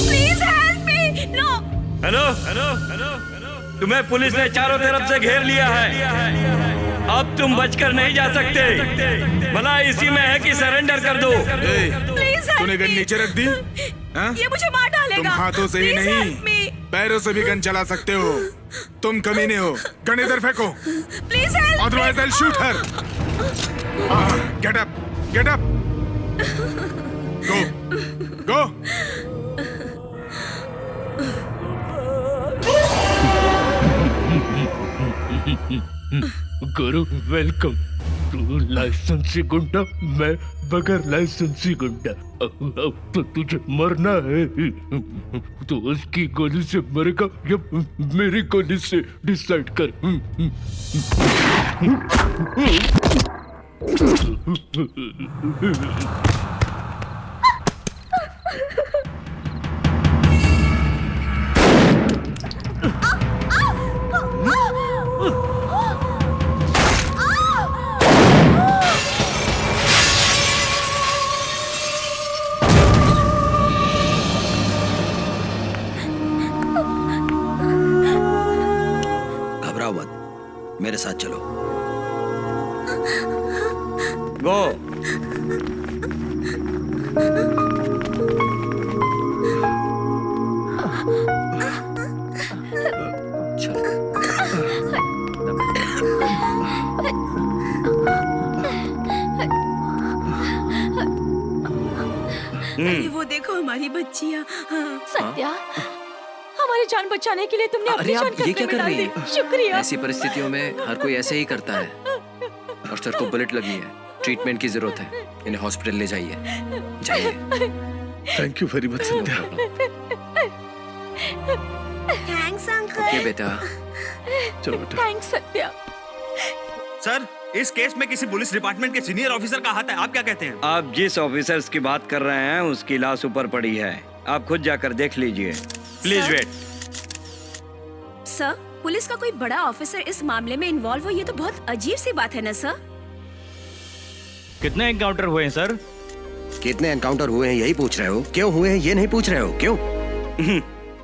please help me. No. Hello hello hello hello, तुम्हें पुलिस ने चारों तरफ से घेर लिया है। अब तुम बचकर नहीं जा सकते। भला इसी में है कि सरेंडर कर दो। प्लीज तूने गन नीचे रख दी? हाँ? ये मुझे मार डालेगा। तुम हाथों से ही Please नहीं, help me. पैरों से भी गन चला सकते हो। तुम कमीने हो। गन इधर फेंको, please help. otherwise I'll shoot her. Get up, get up. Go, go. Guru welcome. तू लाइसेंसी गुंडा, मैं बगैर लाइसेंसी गुंडा। अब तो तुझे मरना है। तो उसकी गोली से मरेगा या मेरी गोली से, डिसाइड कर। घबराओ मत, मेरे साथ चलो। गो। अरे वो देखो हमारी बच्चियाँ। सत्या, हमारी जान बचाने के लिए तुमने अरे अपनी आप जान ये खतरे क्या में कर डाल रही दी। हैं? शुक्रिया। ऐसी परिस्थितियों में हर कोई ऐसे ही करता है। और सर को बुलेट लगी है, ट्रीटमेंट की जरूरत है, इन्हें हॉस्पिटल ले जाइए, जाइए। Thank you very much Sandhya. Thanks uncle. Okay बेटा। चलो बेटा। थैंक्स सत्या। सर, इस केस में किसी पुलिस डिपार्टमेंट के सीनियर ऑफिसर का हाथ है, आप क्या कहते हैं? आप जिस ऑफिसर्स की बात कर रहे हैं उसकी लाश ऊपर पड़ी है, आप खुद जाकर देख लीजिए। Please sir? Wait. Sir, police का कोई बड़ा ऑफिसर इस मामले में इन्वॉल्व हो, ये तो बहुत अजीब सी बात है ना सर। कितने एनकाउंटर हुए हैं सर? कितने एनकाउंटर हुए हैं यही पूछ रहे हो? क्यों हुए हैं ये नहीं पूछ रहे हो? क्यों?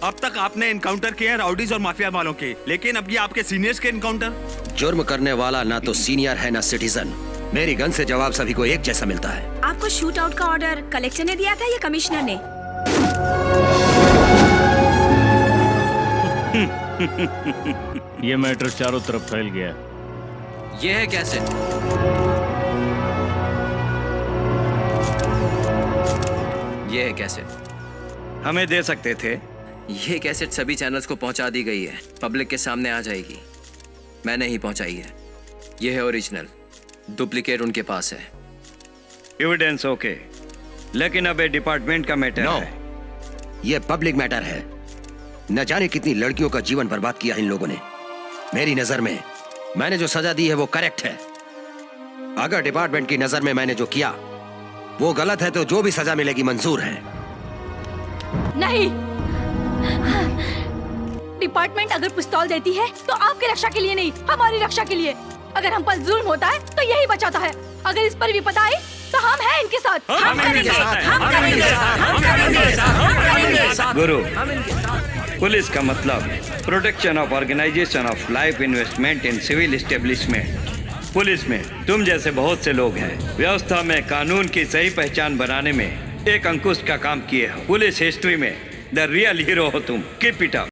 अब तक आपने एनकाउंटर किए हैं राउडीज और माफिया वालों के, लेकिन अब ये आपके सीनियर्स के एनकाउंटर। जुर्म करने वाला ना तो सीनियर है ना सिटीजन। मेरी गन से जवाब सभी को एक जैसा मिलता है। आपको शूट आउट का ऑर्डर कलेक्टर ने दिया था या कमिश्नर ने? ये मैटर चारों तरफ फैल गया। ये है कैसे? ये है कैसे? हमें दे सकते थे। ये कैसेट सभी चैनल्स को पहुंचा दी गई है, पब्लिक के सामने आ जाएगी। मैंने ही पहुंचाई है। ये है ओरिजिनल, डुप्लीकेट उनके पास है। एविडेंस ओके, लेकिन अब ये डिपार्टमेंट का मैटर नो, है। ये पब्लिक मैटर है। न जाने कितनी लड़कियों का जीवन बर्बाद किया इन लोगों ने। मेरी नजर में मैंने जो सजा दी है वो करेक्ट है। अगर डिपार्टमेंट की नजर में मैंने जो किया वो गलत है तो जो भी सजा मिलेगी मंजूर है। नहीं, डिपार्टमेंट अगर पिस्तौल देती है तो आपकी रक्षा के लिए नहीं, हमारी रक्षा के लिए। अगर हम पर जुल्म होता है तो यही बचाता है। अगर इस पर विपदा आई तो हम हैं इनके साथ। हम करेंगे, हम करेंगे। गुरु, पुलिस का मतलब protection of organisation of life investment in civil establishment. Police में तुम जैसे बहुत से लोग हैं, व्यवस्था में कानून की सही पहचान बनाने में एक अंकुश का काम किए हो। पुलिस हिस्ट्री में द रियल हीरो हो तुम। Keep it up.